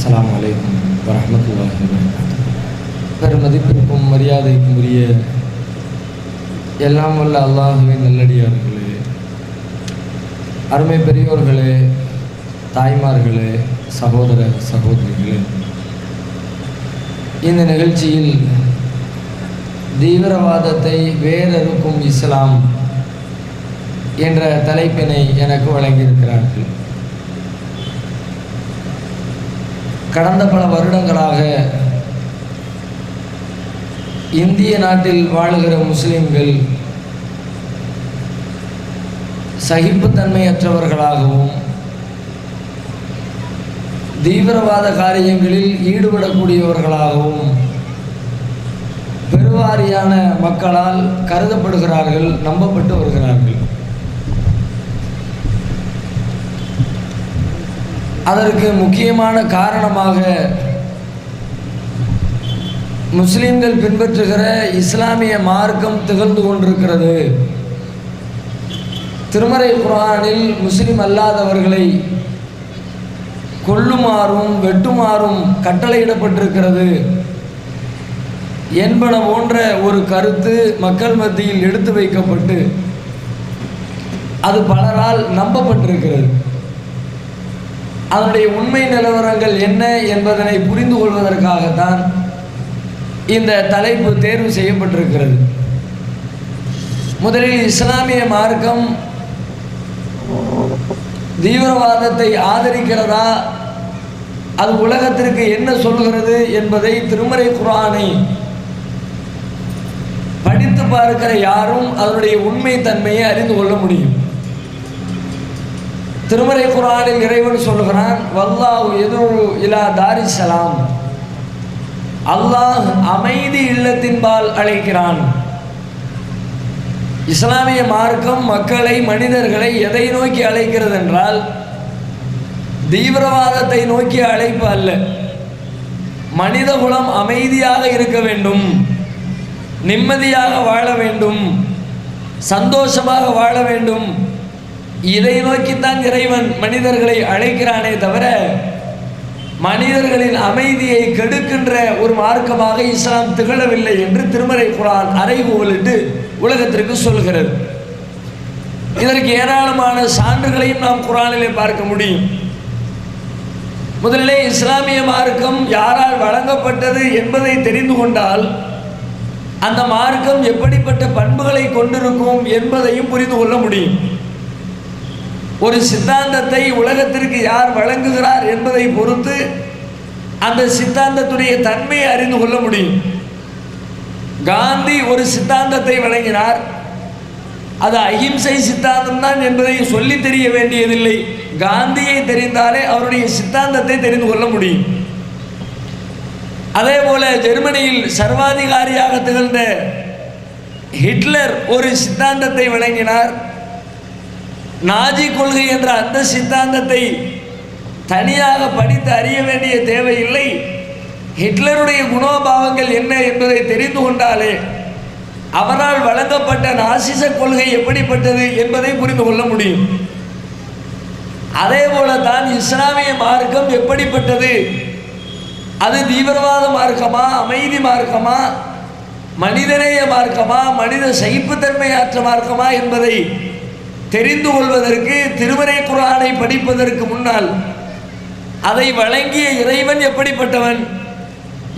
அஸ்ஸலாமு அலைக்கும் வரஹ்மத்துல்லாஹி வபரகாத்துஹு. பெருமதிப்பிற்கும் மரியாதைக்கும் உரிய எல்லாம் வல்ல அல்லாஹுவின் நல்லடியார்களே, அருமை பெரியோர்களே, தாய்மார்களே, சகோதர சகோதரிகளே, இந்த நிகழ்ச்சியில் தீவிரவாதத்தை வேரறுக்கும் இஸ்லாம் என்ற தலைப்பினை எனக்கு வழங்கியிருக்கிறார்கள். கடந்த பல வருடங்களாக இந்திய நாட்டில் வாழுகிற முஸ்லிம்கள் சகிப்புத்தன்மையற்றவர்களாகவும் தீவிரவாத காரியங்களில் ஈடுபடக்கூடியவர்களாகவும் பெருவாரியான மக்களால் கருதப்படுகிறார்கள், நம்பப்பட்டு வருகிறார்கள். அதற்கு முக்கியமான காரணமாக முஸ்லிம்கள் பின்பற்றுகிற இஸ்லாமிய மார்க்கம் திகழ்ந்து கொண்டிருக்கிறது. திருமறை குர்ஆனில் முஸ்லிம் அல்லாதவர்களை கொல்லுமாறும் வெட்டுமாறும் கட்டளையிடப்பட்டிருக்கிறது என்பன போன்ற ஒரு கருத்து மக்கள் மத்தியில் எடுத்து வைக்கப்பட்டு அது பலரால் நம்பப்பட்டிருக்கிறது. அதனுடைய உண்மை நிலவரங்கள் என்ன என்பதனை புரிந்து கொள்வதற்காகத்தான் இந்த தலைப்பு தேர்வு செய்யப்பட்டிருக்கிறது. முதலில் இஸ்லாமிய மார்க்கம் தீவிரவாதத்தை ஆதரிக்கிறதா, அது உலகத்திற்கு என்ன சொல்கிறது என்பதை திருமறை குர்ஆனை படித்து பார்க்கிற யாரும் அதனுடைய உண்மை தன்மையை அறிந்து கொள்ள முடியும். திருமறை குர்ஆனில் இறைவன் சொல்கிறான், வல்லாஹு யதுஉ இலா தாரிஸ்ஸலாம், அல்லாஹ் அமைதி இல்லத்தின்பால் அழைக்கிறான். இஸ்லாமிய மார்க்கம் மக்களை, மனிதர்களை எதை நோக்கி அழைக்கிறது என்றால் தீவிரவாதத்தை நோக்கிய அழைப்பு அல்ல. மனித குலம் அமைதியாக இருக்க வேண்டும், நிம்மதியாக வாழ வேண்டும், சந்தோஷமாக வாழ வேண்டும், இதை நோக்கித்தான் இறைவன் மனிதர்களை அழைக்கிறானே தவிர மனிதர்களின் அமைதியை கெடுக்கின்ற ஒரு மார்க்கமாக இஸ்லாம் திகழவில்லை என்று திருமறை குர்ஆன் அறைகூவலிட்டு உலகத்திற்கு சொல்கிறது. இதற்கு ஏராளமான சான்றுகளையும் நாம் குர்ஆனிலே பார்க்க முடியும். முதலிலே இஸ்லாமிய மார்க்கம் யாரால் வழங்கப்பட்டது என்பதை தெரிந்து கொண்டால் அந்த மார்க்கம் எப்படிப்பட்ட பண்புகளை கொண்டிருக்கும் என்பதையும் புரிந்து கொள்ள முடியும். ஒரு சித்தாந்தத்தை உலகத்திற்கு யார் வழங்குகிறார் என்பதை பொறுத்து அந்த சித்தாந்தத்துடைய தன்மையை அறிந்து கொள்ள முடியும். காந்தி ஒரு சித்தாந்தத்தை வழங்கினார், அது அஹிம்சை சித்தாந்தம் தான் என்பதை சொல்லி தெரிய வேண்டியதில்லை. காந்தியை தெரிந்தாலே அவருடைய சித்தாந்தத்தை தெரிந்து கொள்ள முடியும். அதே போல ஜெர்மனியில் சர்வாதிகாரியாக திகழ்ந்த ஹிட்லர் ஒரு சித்தாந்தத்தை வழங்கினார். நாஜி கொள்கை என்ற அந்த சித்தாந்தத்தை தனியாக படித்து அறிய வேண்டிய தேவையில்லை. ஹிட்லருடைய குணோபாவங்கள் என்ன என்பதை தெரிந்து கொண்டாலே அவரால் வழங்கப்பட்ட நாசிச கொள்கை எப்படிப்பட்டது என்பதை புரிந்து கொள்ள முடியும். அதே போல தான் இஸ்லாமிய மார்க்கம் எப்படிப்பட்டது, அது தீவிரவாத மார்க்கமா, அமைதி மார்க்கமா, மனிதநேய மார்க்கமா, மனித சகிப்புத்தன்மையற்ற மார்க்கமா என்பதை தெரிந்து கொள்வதற்கு திருமறை குர்ஆனை படிப்பதற்கு முன்னால் அதை வழங்கிய இறைவன் எப்படிப்பட்டவன்,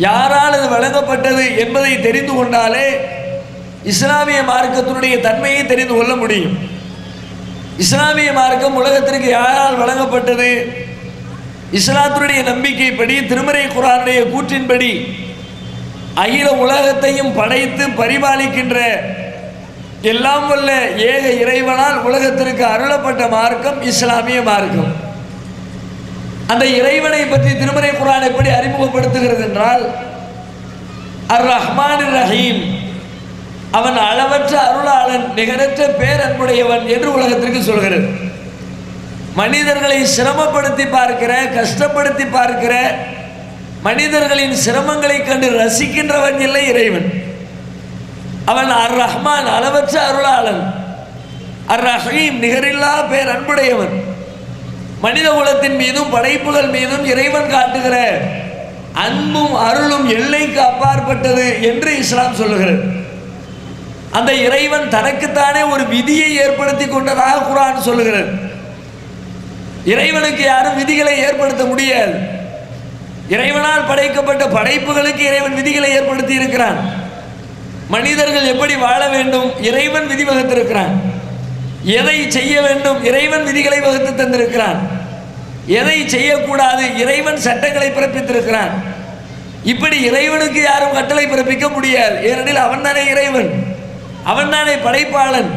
யாரால் அது வழங்கப்பட்டது என்பதை தெரிந்து கொண்டாலே இஸ்லாமிய மார்க்கத்தினுடைய தன்மையை தெரிந்து கொள்ள முடியும். இஸ்லாமிய மார்க்கம் உலகத்திற்கு யாரால் வழங்கப்பட்டது? இஸ்லாத்தினுடைய நம்பிக்கைப்படி, திருமறை குர்ஆனுடைய கூற்றின்படி அகில உலகத்தையும் படைத்து பரிபாலிக்கின்ற எல்லாம் வல்ல ஏக இறைவனால் உலகத்திற்கு அருளப்பட்ட மார்க்கம் இஸ்லாமிய மார்க்கம். அந்த இறைவனை பற்றி திருமறை குர்ஆன் எப்படி அறிமுகப்படுத்துகிறது என்றால், அர் ரஹ்மான் ரஹீம், அவன் அளவற்ற அருளாளன், நிகரற்ற பேரன்புடையவன் என்று உலகத்திற்கு சொல்கிறது. மனிதர்களை சிரமப்படுத்தி பார்க்கிற, கஷ்டப்படுத்தி பார்க்கிற, மனிதர்களின் சிரமங்களை கண்டு ரசிக்கின்றவன் இல்லை இறைவன். அவன் அர் ரஹ்மான், அளவற்ற அருளாளன், அர் ரஹீம், நிகரில்லா பேர் அன்புடையவன். மனித குலத்தின் மீதும் படைப்புகள் மீதும் இறைவன் காட்டுகிற அன்பும் அருளும் எல்லைக்கு அப்பாற்பட்டது என்று இஸ்லாம் சொல்லுகிறது. அந்த இறைவன் தனக்குத்தானே ஒரு விதியை ஏற்படுத்தி கொண்டதாக குர்ஆன் சொல்லுகிறது. இறைவனுக்கு யாரும் விதிகளை ஏற்படுத்த முடியாது. இறைவனால் படைக்கப்பட்ட படைப்புகளுக்கு இறைவன் விதிகளை ஏற்படுத்தி இருக்கிறான். மனிதர்கள் எப்படி வாழ வேண்டும் இறைவன் விதி வகுத்திருக்கிறான். எதை செய்ய வேண்டும் இறைவன் விதிகளை வகுத்து தந்திருக்கிறான். எதை செய்யக்கூடாது இறைவன் சட்டங்களை பிறப்பித்திருக்கிறான். இப்படி இறைவனுக்கு யாரும் கட்டளை பிறப்பிக்க முடியாது. ஏனெனில் அவன் தானே இறைவன், அவன் தானே படைப்பாளன்,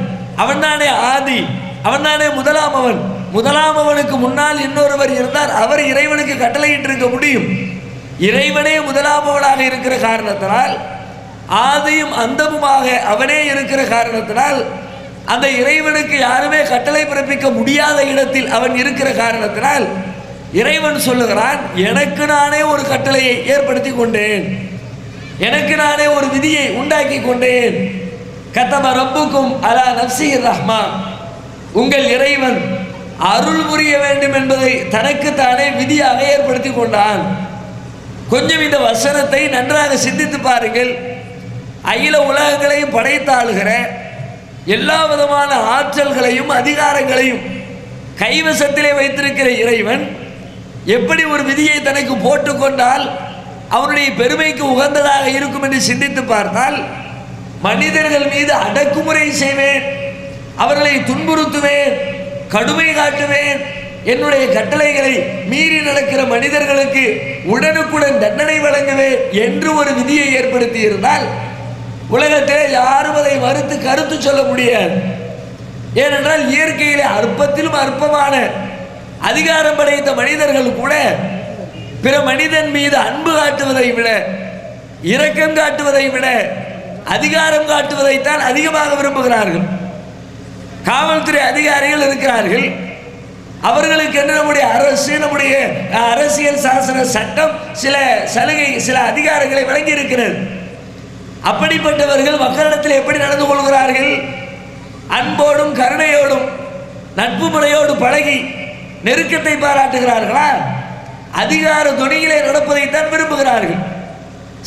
அவன் தானே ஆதி, அவன் தானே முதலாமவன். முதலாமவனுக்கு முன்னால் இன்னொருவர் இருந்தார், அவர் இறைவனுக்கு கட்டளையிட்டு இருக்க முடியும். இறைவனே முதலாமவனாக இருக்கிற காரணத்தினால், ஆதியும் அந்தமுமாக அவனே இருக்கிற காரணத்தினால், அந்த இறைவனுக்கு யாருமே கட்டளை பிறப்பிக்க முடியாத இடத்தில் அவன் இருக்கிற காரணத்தினால் இறைவன் சொல்லுகிறான், எனக்கு நானே ஒரு கட்டளையை ஏற்படுத்தி கொண்டேன், எனக்கு நானே ஒரு விதியை உண்டாக்கி கொண்டேன். கதப ரப்புக்கும் அலா நஃப்ஸிஹி ரஹ்மா, உங்கள் இறைவன் அருள் புரிய வேண்டும் என்பதை தனக்குத்தானே விதியாக ஏற்படுத்தி கொண்டான். கொஞ்சம் இந்த வசனத்தை நன்றாக சிந்தித்து பாருங்கள். அகில உலகங்களையும் படைத்தாளுகிற எல்லா விதமான ஆற்றல்களையும் அதிகாரங்களையும் கைவசத்திலே வைத்திருக்கிற இறைவன் எப்படி ஒரு விதியை தனக்கு போட்டுக்கொண்டால் அவனுடைய பெருமைக்கு உகந்ததாக இருக்கும் என்று சிந்தித்து பார்த்தால், மனிதர்கள் மீது அடக்குமுறை செய்வேன், அவர்களை துன்புறுத்துவேன், கடுமை காட்டுவேன், என்னுடைய கட்டளைகளை மீறி நடக்கிற மனிதர்களுக்கு உடனுக்குடன் தண்டனை வழங்குவேன் என்று ஒரு விதியை ஏற்படுத்தி இருந்தால் உலகத்திலே யாரும் அதை மறுத்து கருத்து சொல்ல முடியாது. ஏனென்றால் இயற்கையிலே அற்பத்திலும் அற்பமான அதிகாரம் படைத்த மனிதர்கள் கூட பிற மனிதன் மீது அன்பு காட்டுவதை விட, இரக்கம் காட்டுவதை விட அதிகாரம் காட்டுவதைத்தான் அதிகமாக விரும்புகிறார்கள். காவல்துறை அதிகாரிகள் இருக்கிறார்கள், அவர்களுக்கு என்ன நம்முடைய அரசு, நம்முடைய அரசியல் சாசன சட்டம் சில சலுகை, சில அதிகாரங்களை வழங்கி இருக்கிறது. அப்படிப்பட்டவர்கள் மக்களிடத்தில் எப்படி நடந்து கொள்கிறார்கள்? அன்போடும் கருணையோடும் நட்பு முறையோடு பழகி நெருக்கத்தை பாராட்டுகிறார்களா? அதிகார துணிகளை நடப்பதைத்தான் விரும்புகிறார்கள்.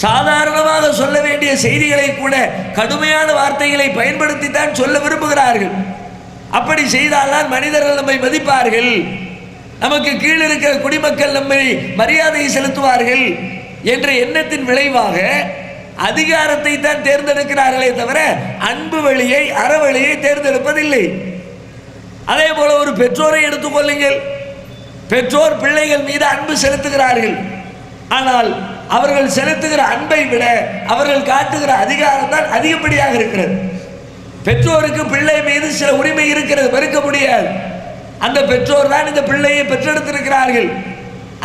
சாதாரணமாக சொல்ல வேண்டிய செய்திகளை கூட கடுமையான வார்த்தைகளை பயன்படுத்தித்தான் சொல்ல விரும்புகிறார்கள். அப்படி செய்தால்தான் மனிதர்கள் நம்மை மதிப்பார்கள், நமக்கு கீழ் இருக்கிற குடிமக்கள் நம்மை மரியாதை செலுத்துவார்கள் என்ற எண்ணத்தின் விளைவாக அதிகாரத்தை தான் தேர்ந்தெடுக்கிறார்களே தவிர அன்பு வழியை, அறவழியை தேர்ந்தெடுப்பதில்லை. அதே போல ஒரு பெற்றோரை எடுத்துக்கொள்ளுங்கள். பெற்றோர் பிள்ளைகள் மீது அன்பு செலுத்துகிறார்கள். ஆனால் அவர்கள் செலுத்துகிற அன்பை விட அவர்கள் காட்டுகிற அதிகாரம் தான் அதிகப்படியாக இருக்கிறது. பெற்றோருக்கு பிள்ளை மீது சில உரிமை இருக்கிறது, மறுக்க முடியாது. அந்த பெற்றோர் தான் இந்த பிள்ளையை பெற்றெடுத்திருக்கிறார்கள்.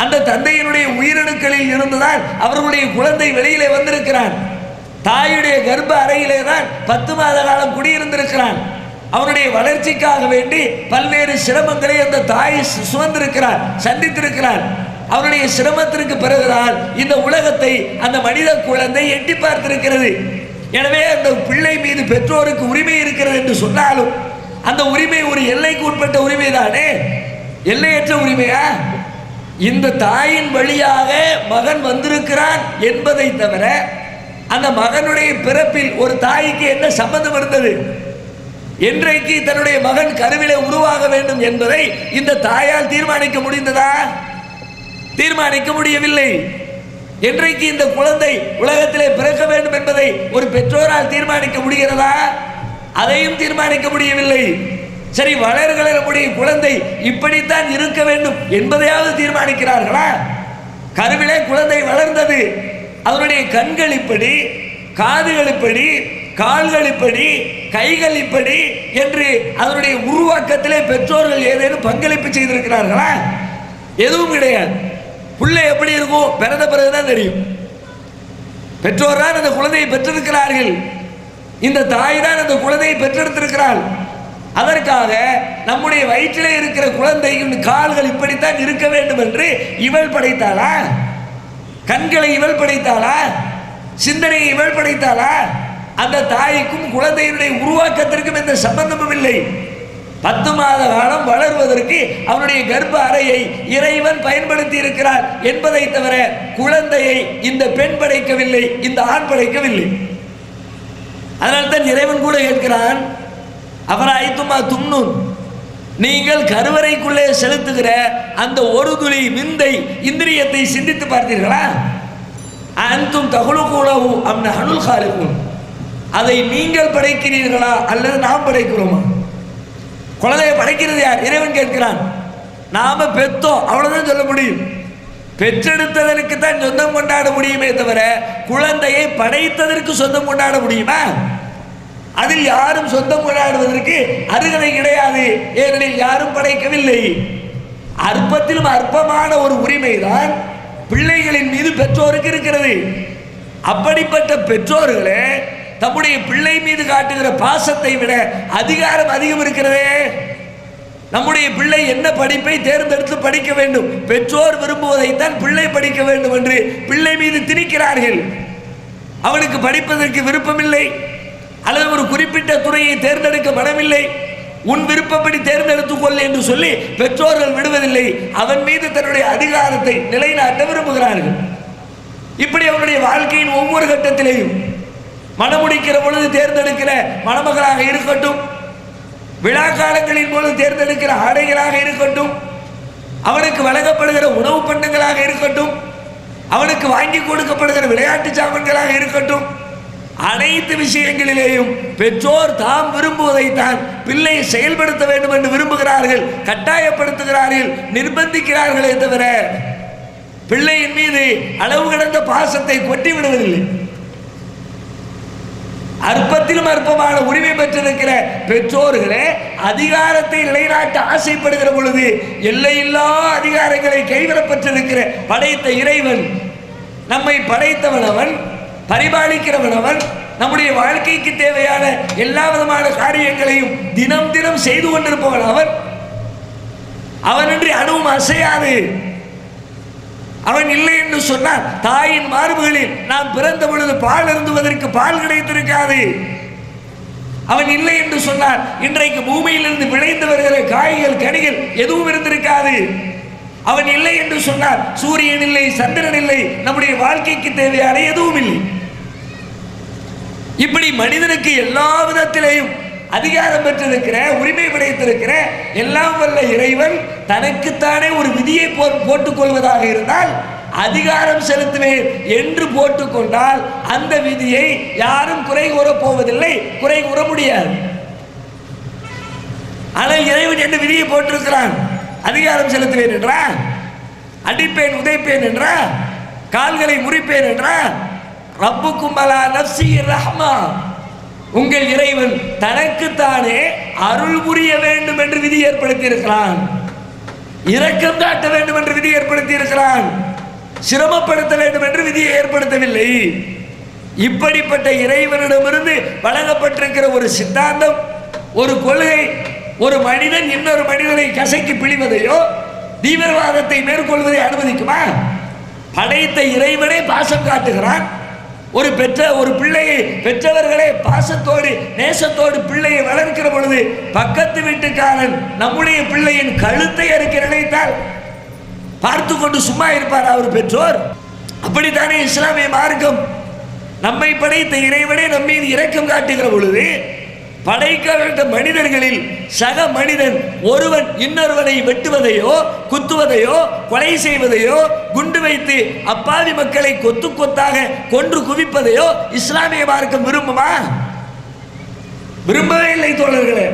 அந்த தந்தையினுடைய உயிரணுக்களில் இருந்துதான் அவர்களுடைய குழந்தை வெளியிலே வந்திருக்கிறான். தாயுடைய கர்ப்ப அறையிலே தான் 10 மாத காலம் குடியிருந்திருக்கிறான். அவனுடைய வளர்ச்சிக்காக வேண்டி பல்வேறு சிரமங்களை அந்த தாய் சுமந்திருக்கிறார், சந்தித்திருக்கிறார். அவருடைய சிரமத்திற்கு பிறகுதான் இந்த உலகத்தை அந்த மனித குழந்தை எட்டி பார்த்திருக்கிறது. எனவே அந்த பிள்ளை மீது பெற்றோருக்கு உரிமை இருக்கிறது என்று சொன்னாலும் அந்த உரிமை ஒரு எல்லைக்கு உட்பட்ட உரிமை தானே, எல்லையற்ற உரிமையா? இந்த தாயின் வழியாக மகன் வந்திருக்கிறான் என்பதை தவிர அந்த மகனுடைய பிறப்பில் ஒரு தாய்க்கு என்ன சம்பந்தம் இருந்தது? என்றைக்கு தன்னுடைய மகன் கருவிலே உருவாக வேண்டும் என்பதை இந்த தாயால் தீர்மானிக்க முடிந்ததா? தீர்மானிக்க முடியவில்லை. என்றைக்கு இந்த குழந்தை உலகத்திலே பிறக்க வேண்டும் என்பதை ஒரு பெற்றோரால் தீர்மானிக்க முடிகிறதா? அதையும் தீர்மானிக்க முடியவில்லை. சரி, வளர்கிற நம்முடைய குழந்தை இப்படித்தான் இருக்க வேண்டும் என்பதையாவது தீர்மானிக்கிறார்களா? கருவிலே குழந்தை வளர்ந்தது, அதனுடைய கண்கள் இப்படி, காதுகள் இப்படி, கால்கள் இப்படி, கைகள் இப்படி என்று அதனுடைய உருவாக்கத்திலே பெற்றோர்கள் ஏதேனும் பங்களிப்பு செய்திருக்கிறார்களா? எதுவும் கிடையாது. பிள்ளை எப்படி இருக்கும் பிறந்த பிறகுதான் தெரியும். பெற்றோர் தான் அந்த குழந்தையை பெற்றிருக்கிறார்கள், இந்த தாய் தான் அந்த குழந்தையை பெற்றெடுத்திருக்கிறாள். அதற்காக நம்முடைய வயிற்றிலே இருக்கிற குழந்தையின் கால்கள் இப்படித்தான் இருக்க வேண்டும் என்று இவள் படைத்தாளா? கண்களை இவள் படைத்தாளா? சிந்தனையை இவள் படைத்தாளா? அந்த தாய்க்கும் குழந்தையினுடைய உருவாக்கத்திற்கும் எந்த சம்பந்தமும் இல்லை. 10 மாத காலம் வளர்வதற்கு அவனுடைய கர்ப்ப அறையை இறைவன் பயன்படுத்தி இருக்கிறார் என்பதை தவிர குழந்தையை இந்த பெண் படைக்கவில்லை, இந்த ஆண் படைக்கவில்லை. அதனால்தான் இறைவன் கூட கேட்கிறான், அவர் ஐத்துமா தும்னூன், நீங்கள் கருவறைக்குள்ளே செலுத்துகிற அந்த ஒரு துளி விந்தை இந்திரியத்தை சிந்தித்து பார்த்தீர்களா? அன்தும் தகுலுகூலவு அம்ன அனுல் காலிகும், அதை நீங்கள் படைக்கிறீர்களா அல்லது நாம் படைக்கிறோமா? குழந்தையை படைக்கிறது யார்? இறைவன் கேட்கிறான். நாம பெற்றோம், அவ்வளவுதான் சொல்ல முடியும். பெற்றெடுத்ததற்கு தான் சொந்தம் கொண்டாட முடியுமே தவிர குழந்தையை படைத்ததற்கு சொந்தம் கொண்டாட முடியுமா? அதில் யாரும் சொந்தம் கொண்டாடுவதற்கு அருகதை கிடையாது. ஏனெனில் யாரும் படைக்கவில்லை. அற்பத்திலும் அற்பமான ஒரு உரிமைதான் பிள்ளைகளின் மீது பெற்றோருக்கு இருக்கிறது. அப்படிப்பட்ட பெற்றோர்களே தம்முடைய பிள்ளை மீது காட்டுகிற பாசத்தை விட அதிகாரம் அதிகம் இருக்கிறதே. நம்முடைய பிள்ளை என்ன படிப்பை தேர்ந்தெடுத்து படிக்க வேண்டும், பெற்றோர் விரும்புவதைத்தான் பிள்ளை படிக்க வேண்டும் என்று பிள்ளை மீது திணிக்கிறார்கள். அவனுக்கு படிப்பதற்கு விருப்பமில்லை அல்லது ஒரு குறிப்பிட்ட துறையை தேர்ந்தெடுக்க மனமில்லை, உன் விருப்பப்படி தேர்ந்தெடுத்துக் கொள் என்று சொல்லி பெற்றோர்கள் விடுவதில்லை. அவன் மீது தன்னுடைய அதிகாரத்தை நிலைநாட்ட விரும்புகிறார்கள். இப்படி அவனுடைய வாழ்க்கையின் ஒவ்வொரு கட்டத்திலேயும் மணமுடிக்கிற பொழுது தேர்ந்தெடுக்கிற மணமகளாக இருக்கட்டும், விழா காலங்களின் போது தேர்ந்தெடுக்கிற ஆடைகளாக இருக்கட்டும், அவனுக்கு வழங்கப்படுகிற உணவு பண்டங்களாக இருக்கட்டும், அவனுக்கு வாங்கி கொடுக்கப்படுகிற விளையாட்டு சாமான்களாக இருக்கட்டும், அனைத்து விஷயங்களிலேயும் பெற்றோர் தாம் விரும்புவதைத்தான் பிள்ளை செயல்படுத்த வேண்டும் என்று விரும்புகிறார்கள், கட்டாயப்படுத்துகிறார்கள், நிர்பந்திக்கிறார்களே தவிர பிள்ளையின் மீது அளவு கடந்த பாசத்தை கொட்டி விடுவதில்லை. அற்பத்திலும் அற்பமான உரிமை பெற்றிருக்கிற பெற்றோர்களே அதிகாரத்தை நிலைநாட்ட ஆசைப்படுகிற பொழுது எல்லையில்லா அதிகாரங்களை கைவிடப்பட்டிருக்கிற படைத்த இறைவன், நம்மை படைத்தவன் அவன், பரிபாலிக்கிறவன் அவன், நம்முடைய வாழ்க்கைக்கு தேவையான எல்லா விதமான காரியங்களையும் தினம் தினம் செய்து கொண்டிருப்பவன் அவன். அவனின்றி அணுவும் அசையாது. அவன் இல்லை என்று சொன்னால் தாயின் மார்புகளில் நாம் பிறந்த பொழுது பால் அருந்துவதற்கு பால் கிடைத்திருக்காது. அவன் இல்லை என்று சொன்னால் இன்றைக்கு பூமியிலிருந்து விளைந்து வருகிற காய்கள் கனிகள் எதுவும் இருந்திருக்காது. அவன் இல்லை என்று சொன்னால் சூரியன் இல்லை, சந்திரன் இல்லை, நம்முடைய வாழ்க்கைக்கு தேவையான எதுவும் இல்லை. இப்படி மனிதனுக்கு எல்லா விதத்திலேயும் அதிகாரம் பெற்றிருக்கிற, உரிமை படைத்திருக்கிற எல்லாம் வல்ல இறைவன் தனக்குத்தானே ஒரு விதியை போட்டுக் கொள்வதாக இருந்தால், அதிகாரம் செலுத்துவேன் என்று போட்டுக்கொண்டால் அந்த விதியை யாரும் குறை கூறப் போவதில்லை, குறை கூற முடியாது. ஆனால் இறைவன் என்ன விதியை போட்டிருக்கிறான்? அதிகாரம் செலுத்துவேன் என்றா, அடிப்பேன் உதைப்பேன் என்றா, கால்களை முறிப்பேன் என்றா, ரப்புக்கும் அலா நஃப்ஸி ரஹ்மா, உங்கள் இறைவன் தனக்குத்தானே அருள் புரிய வேண்டும் என்று விதி ஏற்படுத்தி இருக்கிறான், இரக்கம் காட்ட வேண்டும் என்று விதி ஏற்படுத்தி இருக்கிறான், சிரமப்படுத்த வேண்டும் என்று விதியை ஏற்படுத்தவில்லை. இப்படிப்பட்ட இறைவனிடமிருந்து வழங்கப்பட்டிருக்கிற ஒரு சித்தாந்தம், ஒரு கொள்கை, ஒரு மனிதன் இன்னொரு மனிதனை கசக்கி பிழிவதையோ தீவிரவாதத்தை மேற்கொள்வதை அனுமதிக்குமா? படைத்த இறைவனே பாசம் காட்டுகிறான். ஒரு பிள்ளையை பெற்றவர்களே பாசத்தோடு நேசத்தோடு பிள்ளையை வளர்க்கிற பொழுது பக்கத்து வீட்டுக்காரன் நம்முடைய பிள்ளையின் கழுத்தை அறுக்க நினைத்தால் பார்த்து கொண்டு சும்மா இருப்பார் அவர் பெற்றோர்? அப்படித்தானே இஸ்லாமிய மார்க்கம் நம்மை படைத்த இறைவனே நம்மீது இரக்கம் காட்டுகிற பொழுது படைக்கப்பட்ட மனிதர்களில் சக மனிதன் ஒருவன் இன்னொருவனை வெட்டுவதையோ குத்துவதையோ கொலை செய்வதையோ குண்டு வைத்து அப்பாவி மக்களை கொத்து கொத்தாக கொன்று குவிப்பதையோ இஸ்லாமிய மார்க்கம் விரும்புமா? விரும்பவே இல்லை தோழர்களே.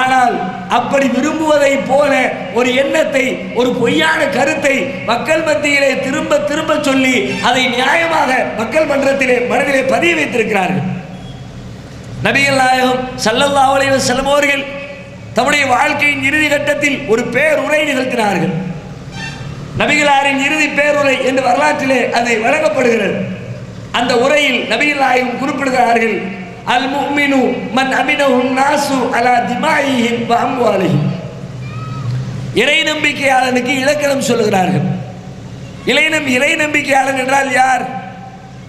ஆனால் அப்படி விரும்புவதை போல ஒரு எண்ணத்தை, ஒரு பொய்யான கருத்தை மக்கள் மத்தியிலே திரும்ப திரும்ப சொல்லி அதை நியாயமாக மக்கள் மன்றத்திலே மனதிலே பதிய வைத்திருக்கிறார்கள். நபிகள் நாயகம் ஸல்லல்லாஹு அலைஹி வஸல்லம் அவர்கள் தம்முடைய வாழ்க்கையின் இறுதி கட்டத்தில் ஒரு பேருரை நிகழ்த்தினார்கள். நபிகளாரின் இறுதி பேருரை என்று வரலாற்றிலே அது வழங்கப்படுகிறது. அந்த உரையில் நபிகள் நாயகம் குறிப்பிடுகிறார்கள், அல் முஃமினு மன் அமினஹுன் நாசு அலா திமாயிஹிம் வ அம்வாலிஹிம். இறை நம்பிக்கையாளனுக்கு இலக்கணம் சொல்லுகிறார்கள். இறை நம்பிக்கையாளன் என்றால் யார்?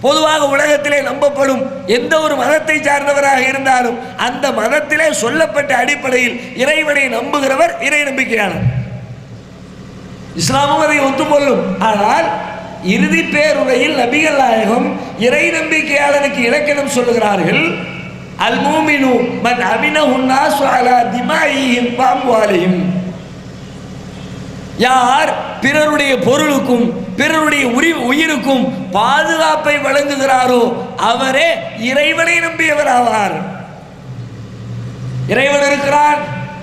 பொதுவாக உலகத்திலே நம்பப்படும் எந்த ஒரு மதத்தை சார்ந்தவராக இருந்தாலும் அந்த மதத்திலே சொல்லப்பட்ட அடிப்படையில் இறைவனை நம்புகிறவர் இறை நம்பிக்கையாளர். இஸ்லாமும் அதை ஒத்துக்கொள்ளும். ஆனால் இறுதி பேருரையில் நபிகள் நாயகம் இறை நம்பிக்கையாளருக்கு இலக்கணம் சொல்லுகிறார்கள். அல் மூமினு மன் அமினஹுன் நாஸு அலா திமாஇஹிம் வ அம்வாலிஹிம். யார் பிறருடைய பொருளுக்கும் பிறருடைய உயிருக்கும் பாதுகாப்பை வழங்குகிறாரோ அவரே இறைவனை நம்பியவர் ஆவார். இறைவன் இருக்கிறான்,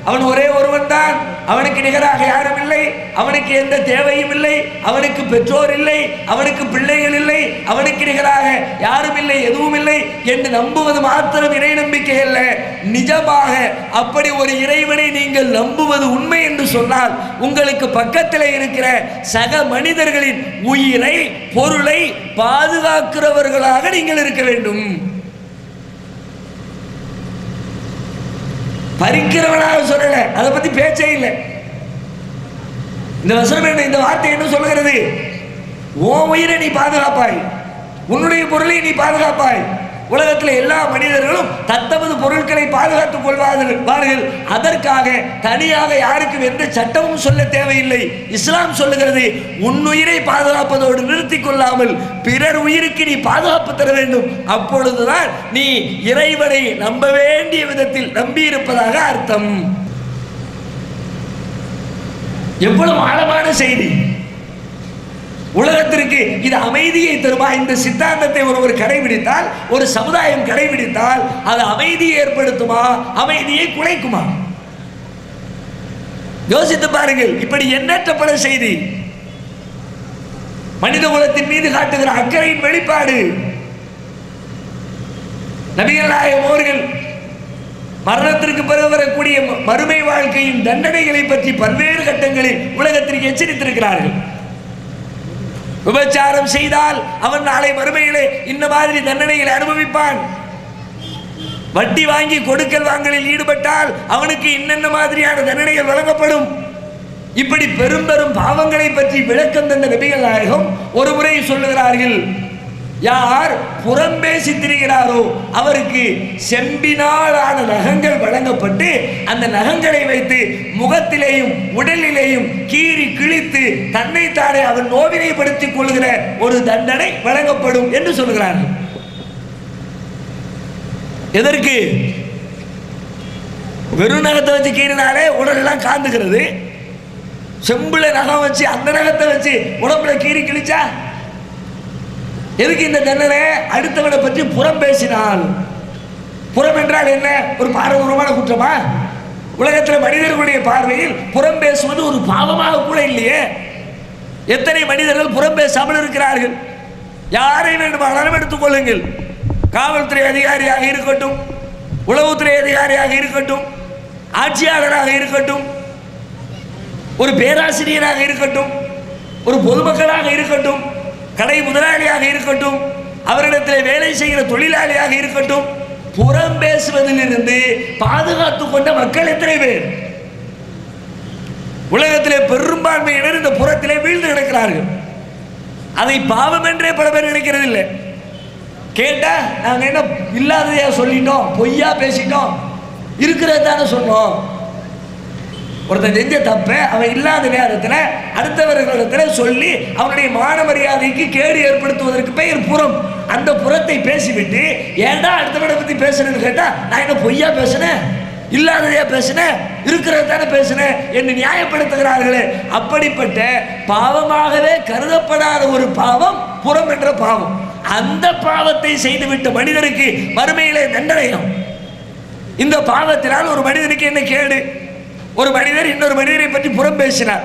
அவன் ஒரே ஒருவன் தான், அவனுக்கு நிகராக யாரும் இல்லை, அவனுக்கு எந்த தேவையும் இல்லை, அவனுக்கு பெற்றோர் இல்லை, அவனுக்கு பிள்ளைகள் இல்லை, அவனுக்கு நிகராக யாரும் இல்லை, எதுவும் இல்லை என்று நம்புவது மாத்திரம் இறை நம்பிக்கை அல்ல. நிஜமாக அப்படி ஒரு இறைவனை நீங்கள் நம்புவது உண்மை என்று சொன்னால் உங்களுக்கு பக்கத்தில் இருக்கிற சக மனிதர்களின் உயிரை பொருளை பாதுகாக்கிறவர்களாக நீங்கள் இருக்க வேண்டும். பறிக்கிறவனாக சொல்லல, அதை பத்தி பேச்சே இல்லை. இந்த வசனம் என்ன, இந்த வார்த்தை என்ன சொல்கிறது? உன் உயிரை நீ பாதுகாப்பாய், உன்னுடைய பொருளை நீ பாதுகாப்பாய். உலகத்தில் எல்லா மனிதர்களும் தத்தமது பொருட்களை பாதுகாத்துக் கொள்வார்கள். அதற்காக தனியாக யாருக்கும் எந்த சட்டமும் சொல்ல தேவையில்லை. இஸ்லாம் சொல்லுகிறது, உன்னுயிரை பாதுகாப்பதோடு நிறுத்திக் கொள்ளாமல் பிறர் உயிருக்கு நீ பாதுகாப்பு தர வேண்டும். அப்பொழுதுதான் நீ இறைவனை நம்ப வேண்டிய விதத்தில் நம்பி இருப்பதாக அர்த்தம். எவ்வளவு ஆழமான செய்தி! உலகத்திற்கு இது அமைதியை தருமா? இந்த சித்தாந்தத்தை ஒருவர் கடைபிடித்தால், ஒரு சமுதாயம் கடைபிடித்தால் அது அமைதியை ஏற்படுத்துமா, அமைதியை குலைக்குமா? யோசித்து பாருங்கள். இப்படி எண்ணற்ற பல செய்தி மனித குலத்தின் மீது காட்டுகிற அக்கறையின் வெளிப்பாடு. நபிகள் நாயகம் அவர்கள் மரணத்திற்கு பிறகு வரக்கூடிய மறுமை வாழ்க்கையின் தண்டனைகளை பற்றி பல்வேறு கட்டங்களில் உலகத்திற்கு எச்சரித்திருக்கிறார்கள். விபச்சாரம் செய்தால் அவன் நாளை மறுமையிலே இந்த மாதிரி தண்டனைகளை அனுபவிப்பான். வட்டி வாங்கி கொடுக்கல் வாங்கலில் ஈடுபட்டால் அவனுக்கு இன்னென்ன மாதிரியான தண்டனைகள் வழங்கப்படும். இப்படி பெரும் பெரும் பாவங்களை பற்றி விளக்கம் தந்த நபிகள் நாயகம் ஒரு முறை சொல்லுகிறார்கள், யார் புறம் பேசி திரிகிறாரோ அவருக்கு செம்பினாலான நகங்கள் வழங்கப்பட்டு அந்த நகங்களை வைத்து முகத்திலேயும் உடலிலேயும் கீறி கிழித்து தன்னைத்தானே அவன் நோவினைப்படுத்திக் கொள்கிற ஒரு தண்டனை வழங்கப்படும் என்று சொல்கிறார்கள். எதற்கு? வெறும் நகத்தை வச்சு கீறினாலே உடலெல்லாம் காந்துகிறது. செம்புல நகம் வச்சு அந்த நகத்தை வச்சு உடம்புல கீறி கிழிச்சா எதுக்கு இந்த தண்டனை? அடுத்தவனை பற்றி புறம் பேசினால். புறம் என்றால் என்ன? ஒரு பாரதூரமான குற்றமா? உலகத்தில் மனிதர்களுடைய பார்வையில் புறம் பேசுவது ஒரு பாவமாக கூட இல்லையே. எத்தனை மனிதர்கள் புறம் பேசாமல் இருக்கிறார்கள்? யாரை வேண்டுமானாலும் எடுத்துக் கொள்ளுங்கள். காவல்துறை அதிகாரியாக இருக்கட்டும், உளவுத்துறை அதிகாரியாக இருக்கட்டும், ஆட்சியாளராக இருக்கட்டும், ஒரு பேராசிரியராக இருக்கட்டும், ஒரு பொதுமக்களாக இருக்கட்டும், கடை முதலாளியாக இருக்கட்டும், அவரிடத்தில் வேலை செய்கிற தொழிலாளியாக இருக்கட்டும், புறம் பேசுவதிலிருந்து பாதுகாத்துக் கொண்ட மக்கள் எத்தனை பேர்? உலகத்திலே பெரும்பான்மையினர் இந்த புறத்திலே வீழ்ந்து கிடக்கிறார்கள். அதை பாவம் என்றே பல பேர் நினைக்கிறது இல்லை. கேட்டா நாங்க என்ன இல்லாததையா சொல்லிட்டோம், பொய்யா பேசிட்டோம், இருக்கிறது தானே சொன்னோம். ஒருத்தன் செஞ்ச தப்ப அவன் இல்லாத நேரத்தில் அடுத்தவர்களிடத்தில் சொல்லி அவனுடைய மான மரியாதைக்கு கேடு ஏற்படுத்துவதற்கு பெயர் புறம். அந்த புறத்தை பேசிவிட்டு ஏன்டா அடுத்தவரை பத்தி பேசுறேன்னு கேட்டா நான் என்ன பொய்யா பேசுனேன், இல்லாததையா பேசுனேன், இருக்கிறது தானே பேசுனேன் என்று நியாயப்படுத்துகிறார்களே. அப்படிப்பட்ட பாவமாகவே கருதப்படாத ஒரு பாவம் புறம் என்ற பாவம். அந்த பாவத்தை செய்துவிட்ட மனிதனுக்கு மறுமையிலே தண்டனையும். இந்த பாவத்தினால் ஒரு மனிதனுக்கு என்ன கேடு? ஒரு மனிதர் இன்னொரு மனிதரை பற்றி புறம் பேசினார்.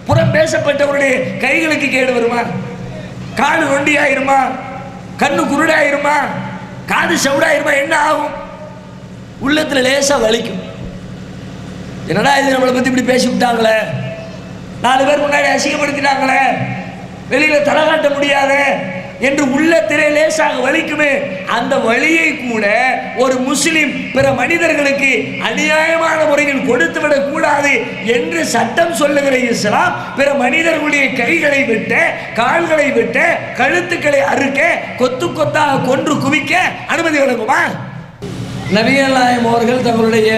புறம் பேசப்பட்டவருடைய கைகளுக்கு கேடு வருமா? காது நொண்டியாயிருமா? கண்ணு குருடாயிருமா? காது செவிடாயிருமா? என்ன ஆகும்? உள்ளத்துல லேசா வலிக்கும். என்னடா இது நம்மளை பத்தி இப்படி பேசி விட்டாங்களே, 4 பேர் முன்னாடி அசிங்கப்படுத்தினாங்களே, வெளியில தலை காட்ட முடியாத என்று உள்ளத்திலே லேசாக வலிக்குமே, அந்த வலியை கூட ஒரு முஸ்லிம் பிற மனிதர்களுக்கு அநியாயமான முறையில் கொடுத்துவிடக் கூடாது என்று சட்டம் சொல்லுகிற இஸ்லாம் பிற மனிதர்களுடைய கைகளை வெட்ட, கால்களை வெட்ட, கழுத்துக்களை அறுக்க, கொத்து கொத்தாக கொன்று குவிக்க அனுமதி வழங்குமா? நபிகள் நாயகம் அவர்கள் தங்களுடைய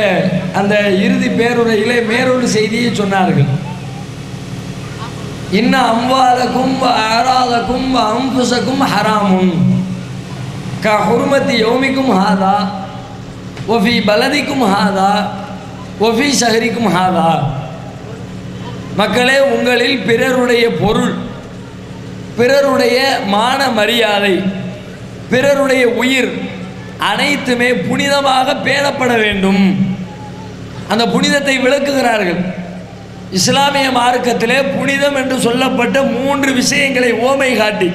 அந்த இறுதி பேருரையிலே மேலொரு செய்தியை சொன்னார்கள். இன்ன அம்வாலக்கும் ஆராதக்கும் அம்புசக்கும் ஹராமுன் க ஹுர்மத்தி யௌமிக்கும் ஹாதா ஒஃபி பலதிக்கும் ஹாதா ஒஃபி ஷஹரிக்கும் ஹாதா. மக்களே, உங்களில் பிறருடைய பொருள், பிறருடைய மான மரியாதை, பிறருடைய உயிர் அனைத்துமே புனிதமாக பேணப்பட வேண்டும். அந்த புனிதத்தை விளக்குகிறார்கள். இஸ்லாமிய மார்க்கத்திலே புனிதம் என்று சொல்லப்பட்ட 3 விஷயங்களை ஓமை காட்டி,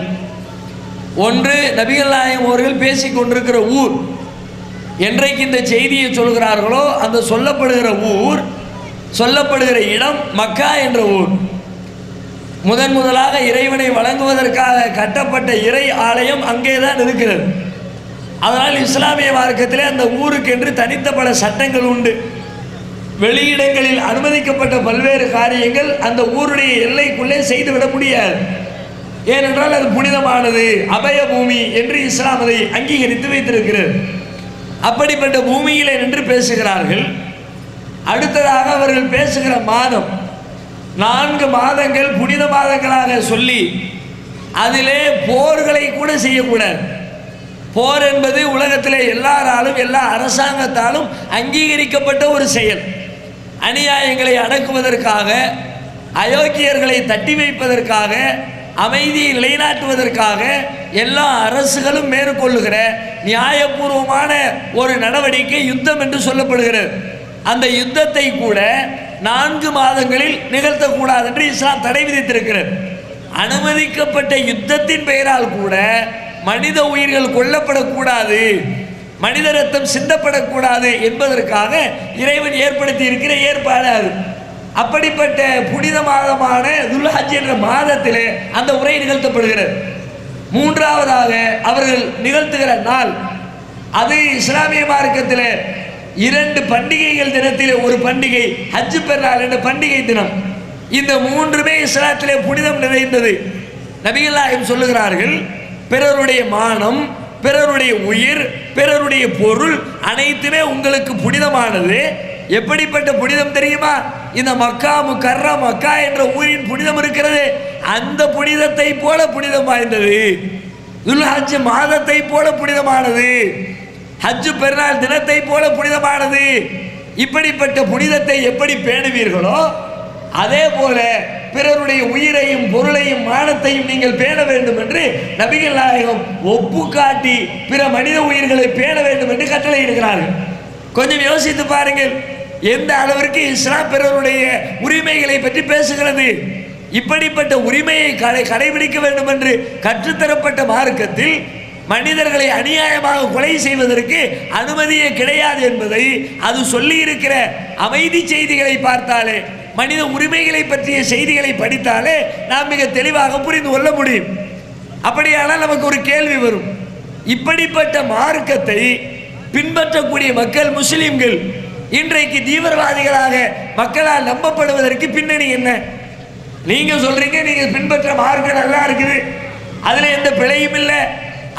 ஒன்று நபிகள் நாயகம் அவர்கள் பேசிக் கொண்டிருக்கிற ஊர். என்றைக்கு இந்த செய்தியை சொல்கிறார்களோ அந்த சொல்லப்படுகிற ஊர், சொல்லப்படுகிற இடம் மக்கா என்ற ஊர். முதலாக இறைவனை வழங்குவதற்காக கட்டப்பட்ட இறை ஆலயம் அங்கேதான் இருக்கிறது. அதனால் இஸ்லாமிய மார்க்கத்திலே அந்த ஊருக்கு என்று தனித்த பல சட்டங்கள் உண்டு. வெளியிடங்களில் அனுமதிக்கப்பட்ட பல்வேறு காரியங்கள் அந்த ஊருடைய எல்லைக்குள்ளே செய்துவிட முடியாது. ஏனென்றால் அது புனிதமானது, அபய பூமி என்று இஸ்லாம் அதை அங்கீகரித்து வைத்திருக்கிறது. அப்படிப்பட்ட பூமியிலே நின்று பேசுகிறார்கள். அடுத்ததாக அவர்கள் பேசுகிற மாதம் 4 மாதங்கள் புனித மாதங்களாக சொல்லி அதிலே போர்களை கூட செய்யக்கூடாது. போர் என்பது உலகத்திலே எல்லாராலும், எல்லா அரசாங்கத்தாலும் அங்கீகரிக்கப்பட்ட ஒரு செயல். அநியாயங்களை அடக்குவதற்காக, அயோக்கியர்களை தட்டி வைப்பதற்காக, அமைதியை நிலைநாட்டுவதற்காக எல்லா அரசுகளும் மேற்கொள்ளுகிற நியாயபூர்வமான ஒரு நடவடிக்கை யுத்தம் என்று சொல்லப்படுகிறது. அந்த யுத்தத்தை கூட 4 மாதங்களில் நிகழ்த்தக்கூடாது என்று இஸ்லாம் தடை விதித்திருக்கிறது. அனுமதிக்கப்பட்ட யுத்தத்தின் பெயரால் கூட மனித உயிர்கள் கொல்லப்படக்கூடாது, மனித ரத்தம் சிந்தப்படக்கூடாது என்பதற்காக இறைவன் ஏற்படுத்தி இருக்கிற ஏற்பாடு அது. அப்படிப்பட்ட புனித மாதமான துல்ஹஜ் என்ற மாதத்திலே அந்த உரை நிகழ்த்தப்படுகிறது. 3ஆவதாக அவர்கள் நிகழ்த்துகிற நாள், அது இஸ்லாமிய மார்க்கத்தில் 2 பண்டிகைகள் தினத்திலே ஒரு பண்டிகை ஹஜ் பெருநாள் என்ற பண்டிகை தினம். இந்த 3மே இஸ்லாத்திலே புனிதம் நிறைந்தது. நபிகள் நாயகம் சொல்லுகிறார்கள், பிறருடைய மானம், பிறருடைய உயிர், பிறருடைய பொருள் அனைத்துமே உங்களுக்கு புனிதமானது. எப்படிப்பட்ட புனிதம் தெரியுமா? இந்த மக்கா முக்கர்ரம், மக்கா என்ற ஊரின் புனிதம் இருக்கிறது, அந்த புனிதத்தை போல புனிதம் வாய்ந்தது. துல்ஹஜ் மாதத்தை போல புனிதமானது, ஹஜ் பெருநாள் தினத்தை போல புனிதமானது. இப்படிப்பட்ட புனிதத்தை எப்படி பேணுவீர்களோ அதே போல பிறருடைய உயிரையும் பொருளையும் மானத்தையும் நீங்கள் பேண வேண்டும் என்று நபிகள் நாயகம் ஒப்பு காட்டி பிற மனித உயிர்களை பேண வேண்டும் என்று கட்டளையிடுகிறார்கள். கொஞ்சம் யோசித்து பாருங்கள், எந்த அளவிற்கு இஸ்லாம் பிறருடைய உரிமைகளை பற்றி பேசுகிறது. இப்படிப்பட்ட உரிமையை கடைபிடிக்க வேண்டும் என்று கற்றுத்தரப்பட்ட மார்க்கத்தில் மனிதர்களை அநியாயமாக கொலை செய்வதற்கு அனுமதியே கிடையாது என்பதை அது சொல்லி இருக்கிற அமைதி செய்திகளை பார்த்தாலே, மனித உரிமைகளை பற்றிய செய்திகளை படித்தாலே நாம் மிக தெளிவாக புரிந்து கொள்ள முடியும். அப்படியானால் நமக்கு ஒரு கேள்வி வரும், இப்படிப்பட்ட மார்க்கத்தை பின்பற்றக்கூடிய மக்கள் முஸ்லிம்கள் இன்றைக்கு தீவிரவாதிகளாக மக்களால் நம்பப்படுவதற்கு பின்னணி என்ன? நீங்க சொல்றீங்க நீங்க பின்பற்ற மார்க்கம் நல்லா இருக்குது, அதுல எந்த பிழையும் இல்லை,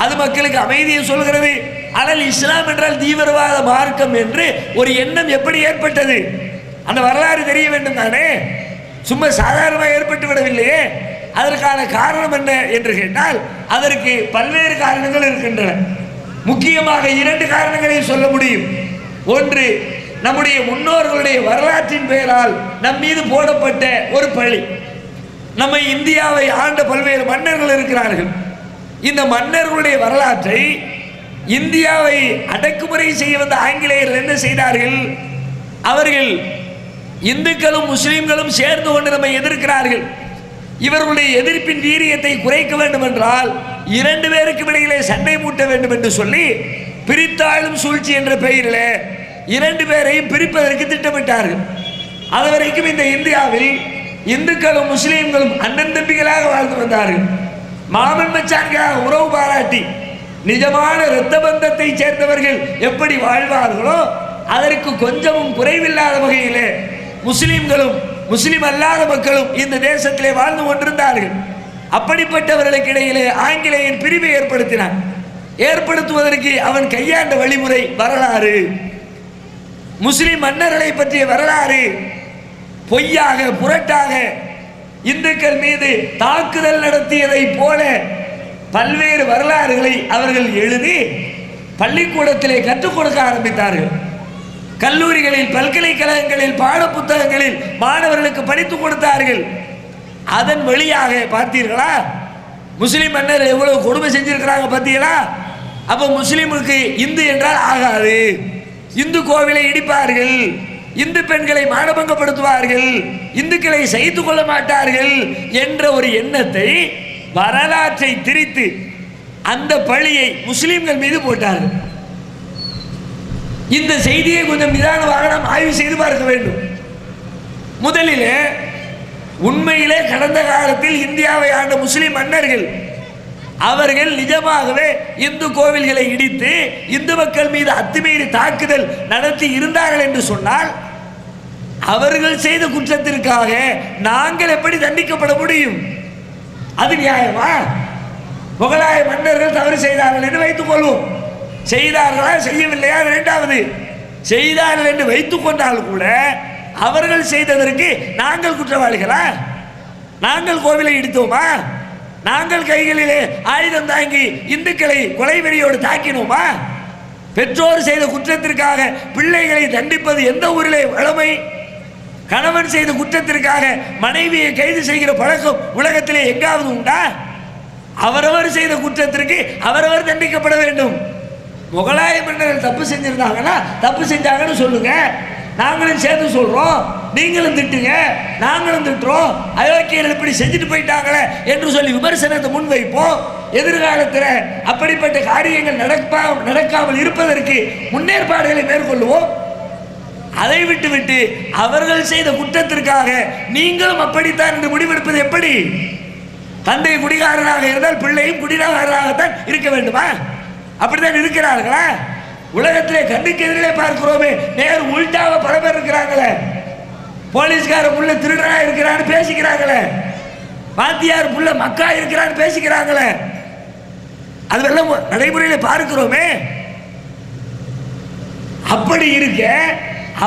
அது மக்களுக்கு அமைதியை சொல்கிறது. ஆனால் இஸ்லாம் என்றால் தீவிரவாத மார்க்கம் என்று ஒரு எண்ணம் எப்படி ஏற்பட்டது? அந்த வரலாறு தெரிய வேண்டும் தானே, சும்மா சாதாரணமாக ஏற்பட்டு விடவில்லையே. அதற்கான காரணம் என்ன என்று கேட்டால் அதற்கு பல்வேறு காரணங்கள் இருக்கின்றன. முக்கியமாக 2 காரணங்களை சொல்ல முடியும். ஒன்று, நம்முடைய முன்னோர்களுடைய வரலாற்றின் பெயரால் நம் மீது போடப்பட்ட ஒரு பழி. நம்ம இந்தியாவை ஆண்ட பல்வேறு மன்னர்கள் இருக்கிறார்கள். இந்த மன்னர்களுடைய வரலாற்றை, இந்தியாவை அடக்குமுறை செய்ய வந்த ஆங்கிலேயர்கள் என்ன செய்தார்கள்? அவர்கள் இந்துக்களும் முஸ்லிம்களும் சேர்ந்து கொண்டு நம்மை எதிர்க்கிறார்கள். இவர்களுடைய எதிர்ப்பின் வீரியத்தை குறைக்க வேண்டும் என்றால் 2 பேருக்கு இடையிலே சண்டை மூட்ட வேண்டும் என்று சொல்லி பிரித்தாளும் சூழ்ச்சி என்ற பெயரில் 2 பேரையும் பிரிப்பதற்கு திட்டமிட்டார்கள். அதுவரைக்கும் இந்த இந்தியாவில் இந்துக்களும் முஸ்லீம்களும் அண்ணன் தம்பிகளாக வாழ்ந்து வந்தார்கள். மாமன் மச்சான்காக உறவு பாராட்டி நிஜமான இரத்த பந்தத்தை சேர்ந்தவர்கள் எப்படி வாழ்வார்களோ அதற்கு கொஞ்சமும் குறைவில்லாத வகையிலே முஸ்லிம்களும் முஸ்லிம் அல்லாத மக்களும் இந்த தேசத்திலே வாழ்ந்து கொண்டிருந்தார்கள். அப்படிப்பட்டவர்களுக்கு இடையிலே ஆங்கிலேயன் பிரிவை ஏற்படுத்தினான். ஏற்படுத்துவதற்கு அவன் கையாண்ட வழிமுறை வரலாறு, முஸ்லிம் மன்னர்களை பற்றிய வரலாறு பொய்யாக புரட்டாக இந்துக்கள் மீது தாக்குதல் நடத்தியதை போல பல்வேறு வரலாறுகளை அவர்கள் எழுதி பள்ளிக்கூடத்திலே கற்றுக் கொடுக்க ஆரம்பித்தார்கள். கல்லூரிகளில் பல்கலைக்கழகங்களில் பாட புத்தகங்களில் மாணவர்களுக்கு படித்துக் கொடுத்தார்கள். அதன் வழியாக பார்த்தீர்களா முஸ்லிம் மன்னர் எவ்வளவு கொடுமை செஞ்சிருக்கிறாங்க பார்த்தீங்களா? அப்போ முஸ்லிமுக்கு இந்து என்றால் ஆகாது, இந்து கோவிலை இடிப்பார்கள், இந்து பெண்களை மானபங்கப்படுத்துவார்கள், இந்துக்களை சகித்துக் கொள்ள மாட்டார்கள் என்ற ஒரு எண்ணத்தை வரலாற்றை திரித்து அந்த பழியை முஸ்லிம்கள் மீது போட்டார்கள். இந்த செய்தியை கொஞ்சம் நிதானமாக நாம் ஆய்வு செய்து பார்க்க வேண்டும். முதலிலே உண்மையிலே கடந்த காலத்தில் இந்தியாவை ஆண்ட முஸ்லிம் மன்னர்கள் அவர்கள் நிஜமாகவே இந்து கோவில்களை இடித்து இந்து மக்கள் மீது அத்துமீறி தாக்குதல் நடத்தி இருந்தார்கள் என்று சொன்னால் அவர்கள் செய்த குற்றத்திற்காக நாங்கள் எப்படி தண்டிக்கப்பட முடியும்? அது நியாயமா? முகலாய மன்னர்கள் தவறு செய்தார்கள் என்று வைத்துக் கொள்வோம். செய்தார்களா செய்யவில்லையா இரண்டாவது, செய்தார்கள் என்று வைத்துக் கொண்டால் கூட அவர்கள் செய்ததற்கு நாங்கள் குற்றவாளிகளா? நாங்கள் கோவிலை இடித்தோமா? நாங்கள் கைகளிலே ஆயுதம் தாங்கி இந்துக்களை கொலைவெறியோடு தாக்கினோமா? பெற்றோர் செய்த குற்றத்திற்காக பிள்ளைகளை தண்டிப்பது எந்த ஊரிலே வழமை? கணவன் செய்த குற்றத்திற்காக மனைவியை கைது செய்கிற பழக்கம் உலகத்திலே எங்காவது உண்டா? அவரவர் செய்த குற்றத்திற்கு அவரவர் தண்டிக்கப்பட வேண்டும். முகலாய மன்னர்கள் தப்பு செஞ்சிருந்தாங்கன்னா தப்பு செஞ்சாங்கன்னு சொல்லுங்க, நாங்களும் சேர்ந்து சொல்றோம், நீங்களும் திட்டுங்க, நாங்களும் திட்டுறோம், அயோக்கியர்கள் இப்படி செஞ்சுட்டு போயிட்டாங்களே என்று சொல்லி விமர்சனத்தை முன்வைப்போம். எதிர்காலத்தில் அப்படிப்பட்ட காரியங்கள் நடக்காமல் இருப்பதற்கு முன்னேற்பாடுகளை மேற்கொள்வோம். அதை விட்டுவிட்டு அவர்கள் செய்த குற்றத்திற்காக நீங்களும் அப்படித்தான் என்று முடிவெடுப்பது எப்படி? தந்தை குடிகாரனாக இருந்தால் பிள்ளையும் குடிகாரனாகத்தான் இருக்க வேண்டுமா? அப்படித்தான் இருக்கிறார்களா? உலகத்திலே கண்ணுக்கு எதிரிலே பார்க்கிறோமே, நேர் உள்டாவ பல பேர் இருக்கிறாங்களே. போலீஸ்கார புள்ள திருடனா இருக்கிறான்னு பேசிக்கிறாங்களே, வாத்தியார் புள்ள மக்கா இருக்கிறான்னு பேசிக்கிறாங்களே, அதுவெல்லாம் நடைமுறையில் பார்க்கிறோமே. அப்படி இருக்க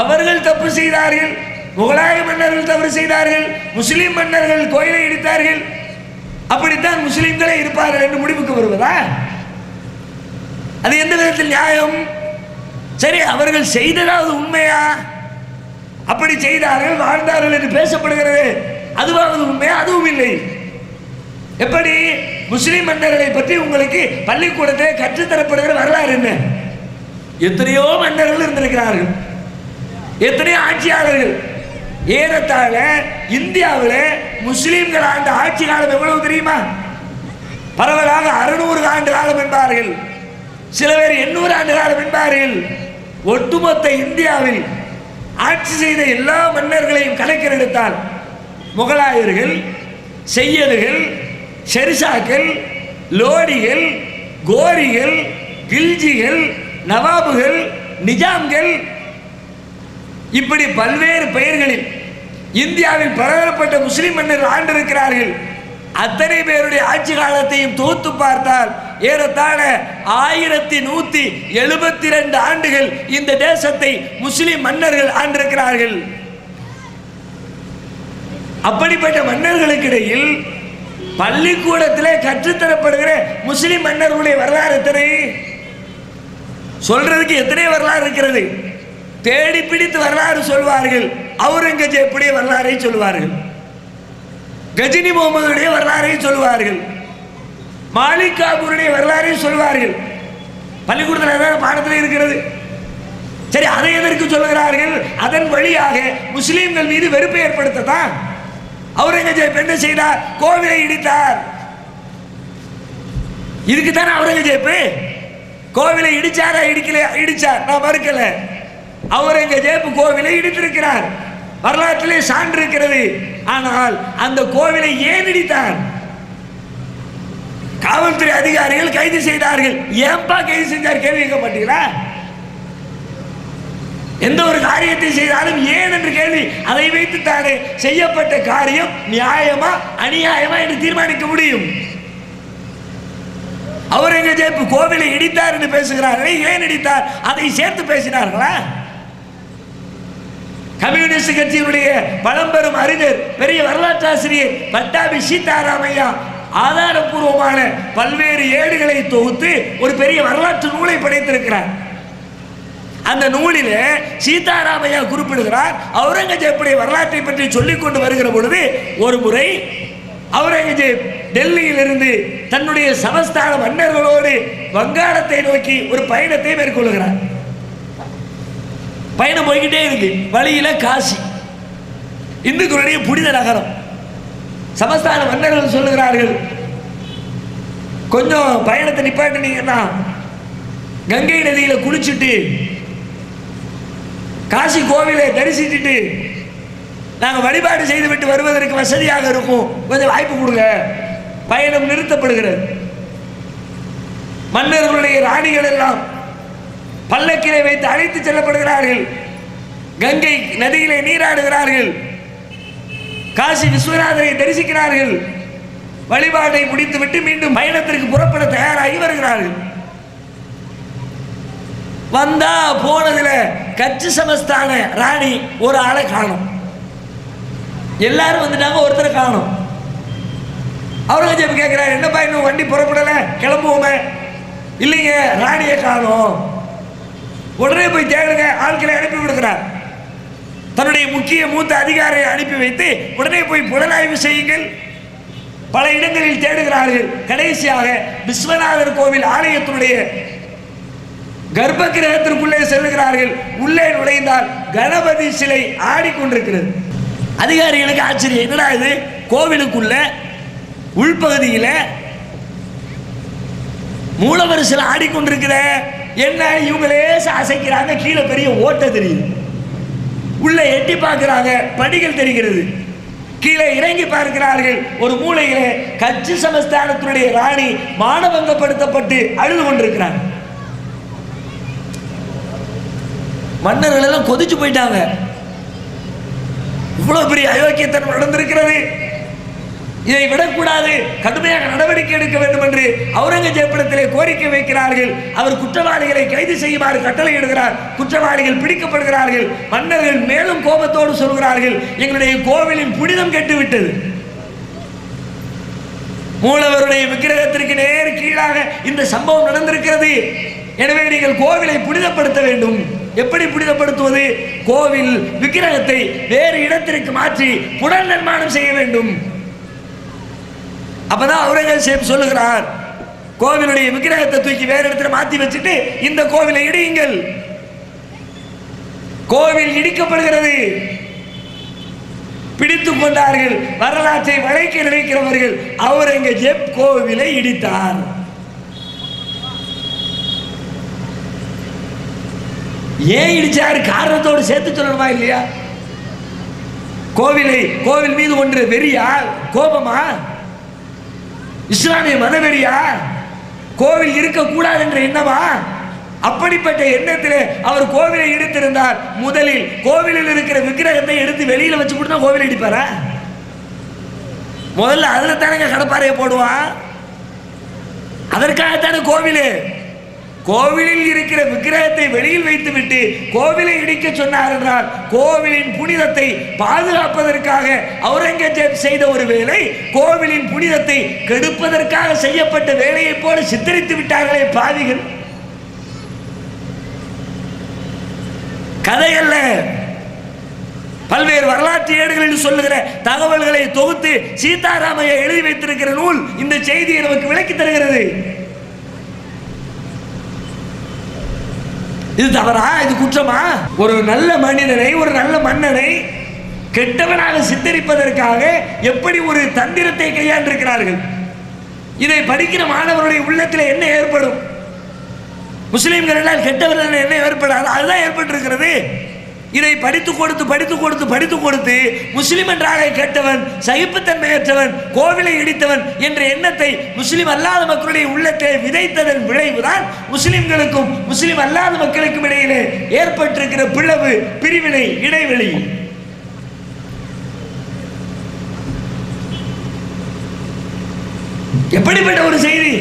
அவர்கள் தப்பு செய்தார்கள், முகலாய மன்னர்கள் தவறு செய்தார்கள், முஸ்லிம் மன்னர்கள் கோயிலை இடித்தார்கள், அப்படித்தான் முஸ்லிம்களே இருப்பார்கள் என்று முடிவுக்கு வருவதா? அது எந்த விதத்தில் நியாயம்? சரி, அவர்கள் செய்ததாவது உண்மையா? அப்படி செய்தார்கள் வாழ்ந்தார்கள் என்று பேசப்படுகிறது, அதுவாவது உண்மையா? அதுவும் இல்லை. எப்படி? முஸ்லிம் மன்னர்களை பற்றி உங்களுக்கு பள்ளிக்கூடத்தில் கற்றுத்தரப்படுகிற வரலாறு என்ன? எத்தனையோ மன்னர்கள் இருந்திருக்கிறார்கள், எத்தனையோ ஆட்சியாளர்கள். ஏறத்தாழ இந்தியாவில் முஸ்லிம்கள் ஆண்ட ஆட்சி காலம் எவ்வளவு தெரியுமா? பரவலாக 600 ஆண்டு காலம் என்பார்கள், சில பேர் 800 ஆண்டு காலம் என்பார்கள். ஒட்டுமொத்த இந்தியாவில் ஆட்சி செய்த எல்லா மன்னர்களையும் கணக்கெடுத்தால் முகலாயர்கள், செய்யதுகள், ஷெர்ஷாக்கள், லோடிகள், கோரிகள், கில்ஜிகள், நவாபுகள், நிஜாம்கள், இப்படி பல்வேறு பெயர்களில் இந்தியாவில் பலதரப்பட்ட முஸ்லிம் மன்னர்கள் ஆண்டிருக்கிறார்கள். அத்தனை பேருடைய ஆட்சி காலத்தையும் தொகுத்து பார்த்தால் ஏறத்தாழ 1172 ஆண்டுகள் இந்த தேசத்தை முஸ்லிம் மன்னர்கள் ஆண்டிருக்கிறார்கள். அப்படிப்பட்ட மன்னர்களுக்கு இடையில் பள்ளிக்கூடத்திலே கற்றுத்தரப்படுகிற முஸ்லிம் மன்னர்களுடைய வரலாறு எத்தனை? சொல்றதுக்கு எத்தனை வரலாறு இருக்கிறது. தேடி பிடித்து வரலாறு சொல்வார்கள். அவுரங்கஜேபுடைய வரலாறை சொல்வார்கள், கஜினி முகமதுடைய வரலாறை சொல்வார்கள், மாலிக் காபூருடைய வரலாறை சொல்வார்கள். பள்ளிக்கூடத்தில் பாடத்தில் இருக்கிறது. சரி, அதை எதற்கு சொல்லுகிறார்கள்? அதன் வழியாக முஸ்லிம்கள் மீது வெறுப்பை ஏற்படுத்தத்தான். அவுரங்கஜேப் என்ன செய்தார்? கோவிலை இடித்தார். இதுக்கு தானே அவுரங்கஜேப்பு கோவிலை இடிச்சாரா? இடிக்கல, இடிச்சார், நான் மறுக்கல. அவுரங்கஜேப் கோவிலை இடித்திருக்கிறார், வரலாற்றிலே சான்று இருக்கிறது. ஆனால் அந்த கோவிலை ஏன் இடித்தார்? காவல்துறை அதிகாரிகள் கைது செய்தார்கள். ஏன்பா கைது செஞ்சார் கேள்வி கேட்க மாட்டீங்களா? எந்த ஒரு காரியத்தை செய்தாலும் ஏன் என்று கேள்வி, அதை வைத்து தானே செய்யப்பட்ட காரியம் நியாயமா அநியாயமா என்று தீர்மானிக்க முடியும். அவுரங்கசீப் கோவிலை இடித்தார் என்று பேசுகிறார்களே, ஏன் இடித்தார்? அதை சேர்த்து பேசினார்களா? கம்யூனிஸ்ட் கட்சியினுடைய பழம்பெரும் அறிஞர் பெரிய வரலாற்றாசிரியர் பட்டாபி சீதாராமையா ஆதாரபூர்வமான பல்வேறு ஏடுகளை தொகுத்து ஒரு பெரிய வரலாற்று நூலை படைத்திருக்கிறார். அந்த நூலில் சீதாராமையா குறிப்பிடுகிறார், அவுரங்கசீப்புடைய வரலாற்றை பற்றி சொல்லிக் கொண்டு வருகிற பொழுது ஒரு முறை அவுரங்கசீப் டெல்லியில் இருந்து தன்னுடைய சமஸ்தான மன்னர்களோடு வங்காளத்தை நோக்கி ஒரு பயணத்தை மேற்கொள்கிறார். பயணம் போய்கிட்டே இருக்கு. வழியில காசி, இந்துக்களுடைய புனித நகரம். சமஸ்தான மன்னர்கள் சொல்லுகிறார்கள், கொஞ்சம் பயணத்தை நிப்பாட்டினீங்கன்னா கங்கை நதியில குளிச்சுட்டு காசி கோவிலை தரிசிச்சுட்டு நாங்கள் வழிபாடு செய்துவிட்டு வருவதற்கு வசதியாக இருக்கும், கொஞ்சம் வாய்ப்பு கொடுங்க. பயணம் நிறுத்தப்படுகிறது. மன்னர்களுடைய ராணிகள் எல்லாம் பல்லக்கிலே வைத்து அழைத்து செல்லப்படுகிறார்கள். கங்கை நதியிலே நீராடுகிறார்கள். காசி விஸ்வநாதரை தரிசிக்கிறார்கள். வழிபாட்டை முடித்துவிட்டு மீண்டும் பயணத்திற்கு புறப்பட தயாராகி வருகிறார்கள். வந்தா போனதுல கட்சி சமஸ்தான ராணி ஒரு ஆளை காணும். எல்லாரும் வந்துட்டாங்க, ஒருத்தரை காணும். அவுரங்கசீப் கேட்கிறார், என்னப்பா இன்னும் வண்டி புறப்படல, கிளம்புவோமே? இல்லைங்க, ராணியை காணும். உடனே போய் தேடுங்க. ஆட்களை அனுப்பி விடுகிறார். தன்னுடைய முக்கிய மூத்த அதிகாரியை அனுப்பி வைத்து உடனே போய் புலனாய்வு செய்யுங்கள். பல இடங்களில் தேடுகிறார்கள். கடைசியாக விஸ்வநாதர் கோவில் ஆலயத்தினுடைய கர்ப்ப கிரகத்திற்குள்ளே செல்லுகிறார்கள். உள்ளே நுழைந்தால் கணபதி சிலை ஆடிக்கொண்டிருக்கிறது. அதிகாரிகளுக்கு ஆச்சரியம், என்னடா இது, கோவிலுக்குள்ள உள்பகுதியில் மூலவர் சிலை ஆடிக்கொண்டிருக்கிற, என்ன இவங்களே அசைக்கிறாங்க, கீழே பெரிய ஓட்டை தெரியுது. உள்ள எட்டி பார்க்கிறாங்க, படிகள் தெரிகிறது. கீழே இறங்கி பார்க்கிறார்கள், ஒரு மூலையிலே கட்சி சமஸ்தானத்தினுடைய ராணி மானபங்கப்படுத்தப்பட்டு அழுது கொண்டிருக்கிறார். மன்னர்கள் எல்லாம் கொதிச்சு போயிட்டாங்க. இவ்வளவு பெரிய அயோக்கியத்தனம் நடந்திருக்கிறது, இதை விடக்கூடாது, கடுமையாக நடவடிக்கை எடுக்க வேண்டும் என்று அவுரங்கசீப்பிடத்திலே கோரிக்கை வைக்கிறார்கள். அவர் குற்றவாளிகளை கைது செய்யுமாறு கட்டளையிடுகிறார். குற்றவாளிகள் பிடிக்கப்படுகிறார்கள். மன்னர்கள் மேலும் கோபத்தோடு சொல்கிறார்கள், எங்களுடைய கோவிலின் புனிதம் கெட்டுவிட்டது. மூலவருடைய விக்கிரகத்திற்கு நேர் கீழாக இந்த சம்பவம் நடந்திருக்கிறது. எனவே நீங்கள் கோவிலை புனிதப்படுத்த வேண்டும். எப்படி புனிதப்படுத்துவது? கோவில் விக்கிரகத்தை வேறு இடத்திற்கு மாற்றி புனர் நிர்மாணம் செய்ய வேண்டும். அப்பதான் அவுரங்கசீப் சொல்லுகிறார், கோவிலுடைய விக்கிரகத்தை தூக்கி வேற இடத்துல மாத்தி வச்சுட்டு இந்த கோவிலை இடியுங்கள். கோவில் இடிக்கப்படுகிறது. பிடித்துக் கொண்டார்கள். வரலாற்றை வளைக்க நினைக்கிறவர்கள் அவுரங்கசீப் கோவிலை இடித்தார். ஏன் இடிச்சாரு? காரணத்தோடு சேர்த்து சொல்லணுமா இல்லையா? கோவில் மீது ஒன்று வெறியா, கோபமா, இஸ்லாமிய மதவெறியா, கோவில் இருக்கக்கூடாது என்ற எண்ணமா? அப்படிப்பட்ட எண்ணத்தில் அவர் கோவிலை இடித்திருந்தார். முதலில் கோவிலில் இருக்கிற விக்கிரகத்தை எடுத்து வெளியில வச்சு கொடுத்தா கோவில் இடிப்பாரா? முதல்ல அதுல தானே கடப்பாறையை போடுவான். அதற்காகத்தானே கோவிலில் இருக்கிற விக்கிரகத்தை வெளியில் வைத்துவிட்டு கோவிலை இடிக்க சொன்னார் என்றால் கோவிலின் புனிதத்தை பாதுகாப்பதற்காக அவுரங்கசீப் செய்த ஒரு வேலை கோவிலின் புனிதத்தை கெடுப்பதற்காக செய்யப்பட்ட வேலையை போல சித்தரித்து விட்டார்களே பாவிகள். கதையல்ல, பல்வேறு வரலாற்று ஏடுகளில் சொல்லுகிற தகவல்களை தொகுத்து சீதாராமையா எழுதி வைத்திருக்கிற நூல் இந்த செய்தியை நமக்கு விளக்கி தருகிறது. இது தவறா? இது குற்றமா? ஒரு நல்ல மனிதனை, ஒரு நல்ல மன்னனை கெட்டவனாக சித்தரிப்பதற்காக எப்படி ஒரு தந்திரத்தை கையாண்டிருக்கிறார்கள். இதை படிக்கிற மாணவருடைய உள்ளத்தில் என்ன ஏற்படும்? முஸ்லிம்கள் எல்லாம் கெட்டவர்கள் என்ன ஏற்படாது? அதுதான் ஏற்பட்டிருக்கிறது. இதை படித்து கொடுத்து முஸ்லிம் என்றாலே கேட்டவன், சகிப்புத்தன்மையற்றவன், கோவிலை இடித்தவன் என்ற எண்ணத்தை முஸ்லிம் அல்லாத மக்களுடைய உள்ளத்தை விதைத்ததன் விளைவுதான் முஸ்லிம்களுக்கும் முஸ்லிம் அல்லாத மக்களுக்கும் இடையிலே ஏற்பட்டிருக்கிற பிளவு, பிரிவினை, இடைவெளி. எப்படிப்பட்ட ஒரு செய்தி!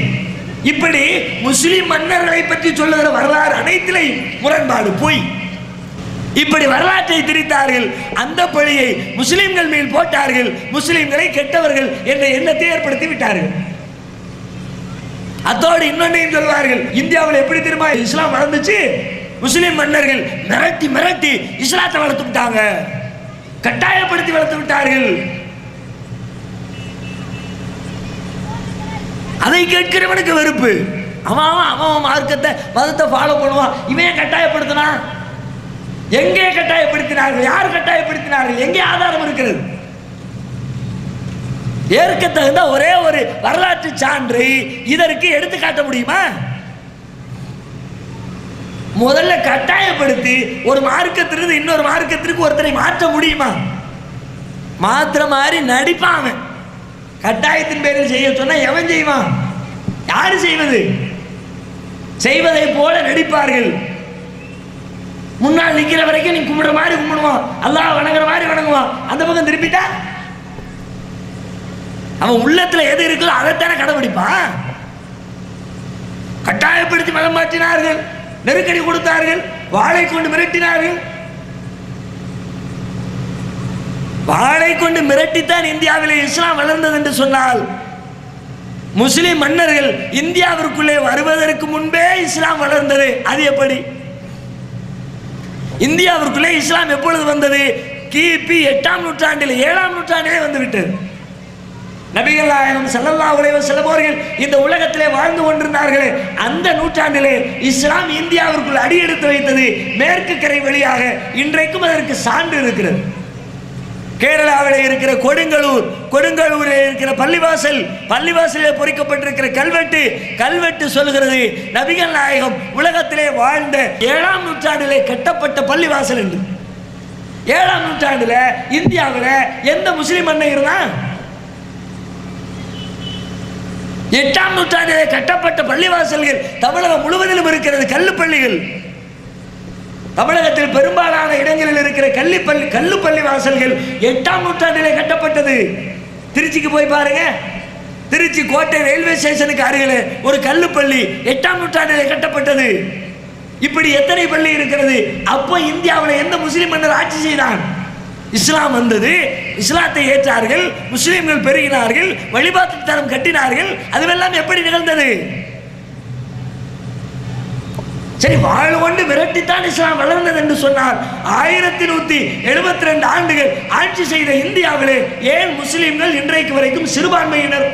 இப்படி முஸ்லிம் மன்னர்களை பற்றி சொல்லுகிற வரலாறு அனைத்திலே முரண்பாடு, பொய். இப்படி வரலாற்றை திரித்தார்கள். அந்த பழியை முஸ்லிம்கள் மேல் போட்டார்கள். முஸ்லிம்களை கெட்டவர்கள் என்ற எண்ணத்தை ஏற்படுத்தி விட்டார்கள். அத்தோடு இன்னொன்னையும் சொல்வார்கள். இந்தியாவில் எப்படி தெரியுமா இஸ்லாம் வளர்ந்துச்சு? முஸ்லிம் மன்னர்கள் மிரட்டி மிரட்டி இஸ்லாத்தை வளர்த்து விட்டாங்க, கட்டாயப்படுத்தி வளர்த்து விட்டார்கள். அதை கேட்கிறவனுக்கு வெறுப்பு. அவன் மார்க்கத்தை மதத்தை ஃபாலோ பண்ணுவான். இவன் கட்டாயப்படுத்தினா? எங்கே கட்டாயப்படுத்தினார்கள்? யார் கட்டாயப்படுத்தினார்கள்? எங்கே ஆதாரம் இருக்கிறது? ஏற்க தகுந்த ஒரே ஒரு வரலாற்று சான்று இதற்கு எடுத்து காட்ட முடியுமா? முதல்ல கட்டாயப்படுத்தி ஒரு மார்க்கத்திலிருந்து இன்னொரு மார்க்கத்திற்கு ஒருத்தரை மாற்ற முடியுமா? மாத்திர மாதிரி நடிப்பான். கட்டாயத்தின் பேரில் செய்ய சொன்னா எவன் செய்வான்? யாரு செய்வது? செய்வதை போல நடிப்பார்கள். முன்னால் நிற்கிற வரைக்கும் நீ கும்பிடுற மாதிரி கும்பிடுவான், அல்லாஹ் வணங்குற மாதிரி வணங்குவான். அந்த பக்கம் திருப்பிட்டா அவன் உள்ளத்துல எது இருக்குதோ அதைத்தானே கடைபிடிப்பான். கட்டாயப்படுத்தி மதம் மாற்றினார்கள், நெருக்கடி கொடுத்தார்கள், வாளை கொண்டு மிரட்டினார்கள். வாளை கொண்டு மிரட்டித்தான் இந்தியாவிலே இஸ்லாம் வளர்ந்தது என்று சொன்னால், முஸ்லிம் மன்னர்கள் இந்தியாவிற்குள்ளே வருவதற்கு முன்பே இஸ்லாம் வளர்ந்தது. அது எப்படி? இந்தியாவிற்குள்ளே இஸ்லாம் எப்பொழுது வந்தது? கிபி 8ஆம் நூற்றாண்டில், 7ஆம் நூற்றாண்டிலே வந்துவிட்டது. நபிகள் நாயகம் ஸல்லல்லாஹு அலைஹி வஸல்லம் அவர்கள் இந்த உலகத்திலே வாழ்ந்து கொண்டிருந்தார்களே, அந்த நூற்றாண்டிலே இஸ்லாம் இந்தியாவிற்குள் அடியெடுத்து வைத்தது மேற்கு கரை வழியாக. இன்றைக்கும் அதற்கு சான்று இருக்கிறது. கேரளாவில் இருக்கிற கொடுங்கலூரில் இருக்கிற பள்ளிவாசலில் பொறிக்கப்பட்டிருக்கிற கல்வெட்டு சொல்கிறது நபிகள் நாயகம் உலகத்திலே வாழ்ந்த 7ஆம் நூற்றாண்டிலே கட்டப்பட்ட பள்ளிவாசல் என்று. 7ஆம் நூற்றாண்டில் இந்தியாவில் எந்த முஸ்லிம் மன்னர் இருந்தான்? 8ஆம் நூற்றாண்டிலே கட்டப்பட்ட பள்ளிவாசல்கள் தமிழகம் முழுவதிலும் இருக்கிறது. கல்லுப்பள்ளிகள் தமிழகத்தில் பெரும்பாலான இடங்களில் இருக்கிற கல்லுப்பள்ளி வாசல்கள் 8ஆம் நூற்றாண்டிலே கட்டப்பட்டது. திருச்சிக்கு போய் பாருங்க. திருச்சி கோட்டை ரயில்வே ஸ்டேஷனுக்கு அருகிலே ஒரு கல்லுப்பள்ளி 8ஆம் நூற்றாண்டிலே கட்டப்பட்டது. இப்படி எத்தனை பள்ளி இருக்கிறது? அப்போ இந்தியாவில் எந்த முஸ்லிம் மன்னர் ஆட்சி செய்தான்? இஸ்லாம் வந்தது, இஸ்லாத்தை ஏற்றார்கள், முஸ்லிம்கள் பெருகினார்கள், வழிபாட்டு தரம் கட்டினார்கள். அதுவெல்லாம் எப்படி நிகழ்ந்தது? சரி, வாழ் கொண்டு விரட்டித்தான் இஸ்லாம் வளர்ந்தது என்று சொன்னார். 1172 ஆண்டுகள் ஆட்சி செய்த இந்தியாவிலே ஏன் முஸ்லிம்கள் இன்றைக்கு வரைக்கும் சிறுபான்மையினர்?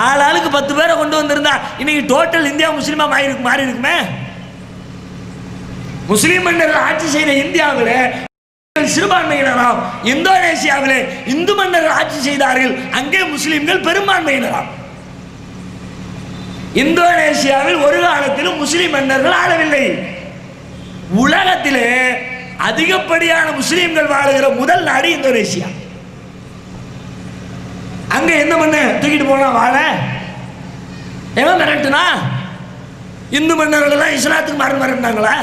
ஆளாளுக்கு 10 பேரை கொண்டு வந்திருந்தா இன்னைக்கு டோட்டல் இந்தியா முஸ்லிமா மாறி இருக்குமே. முஸ்லிம் மன்னர்கள் ஆட்சி செய்த இந்தியாவிலே சிறுபான்மையினராம். இந்தோனேசியாவிலே இந்து மன்னர்கள் ஆட்சி செய்தார்கள், அங்கே முஸ்லிம்கள் பெரும்பான்மையினராம். இந்தோனேசியாவில் ஒரு காலத்திலும் முஸ்லிம் மன்னர்கள் ஆளவில்லை. உலகத்திலே அதிகப்படியான முஸ்லிம்கள் வாழுகிற முதல் நாடு இந்தோனேசியா. அங்க எந்த மன்ன தூக்கிட்டு போனா வாழ எவன் மிரட்டுனா? இந்து மன்னர்கள் எல்லாம் இஸ்லாத்துக்கு மிரட்டினாங்களா?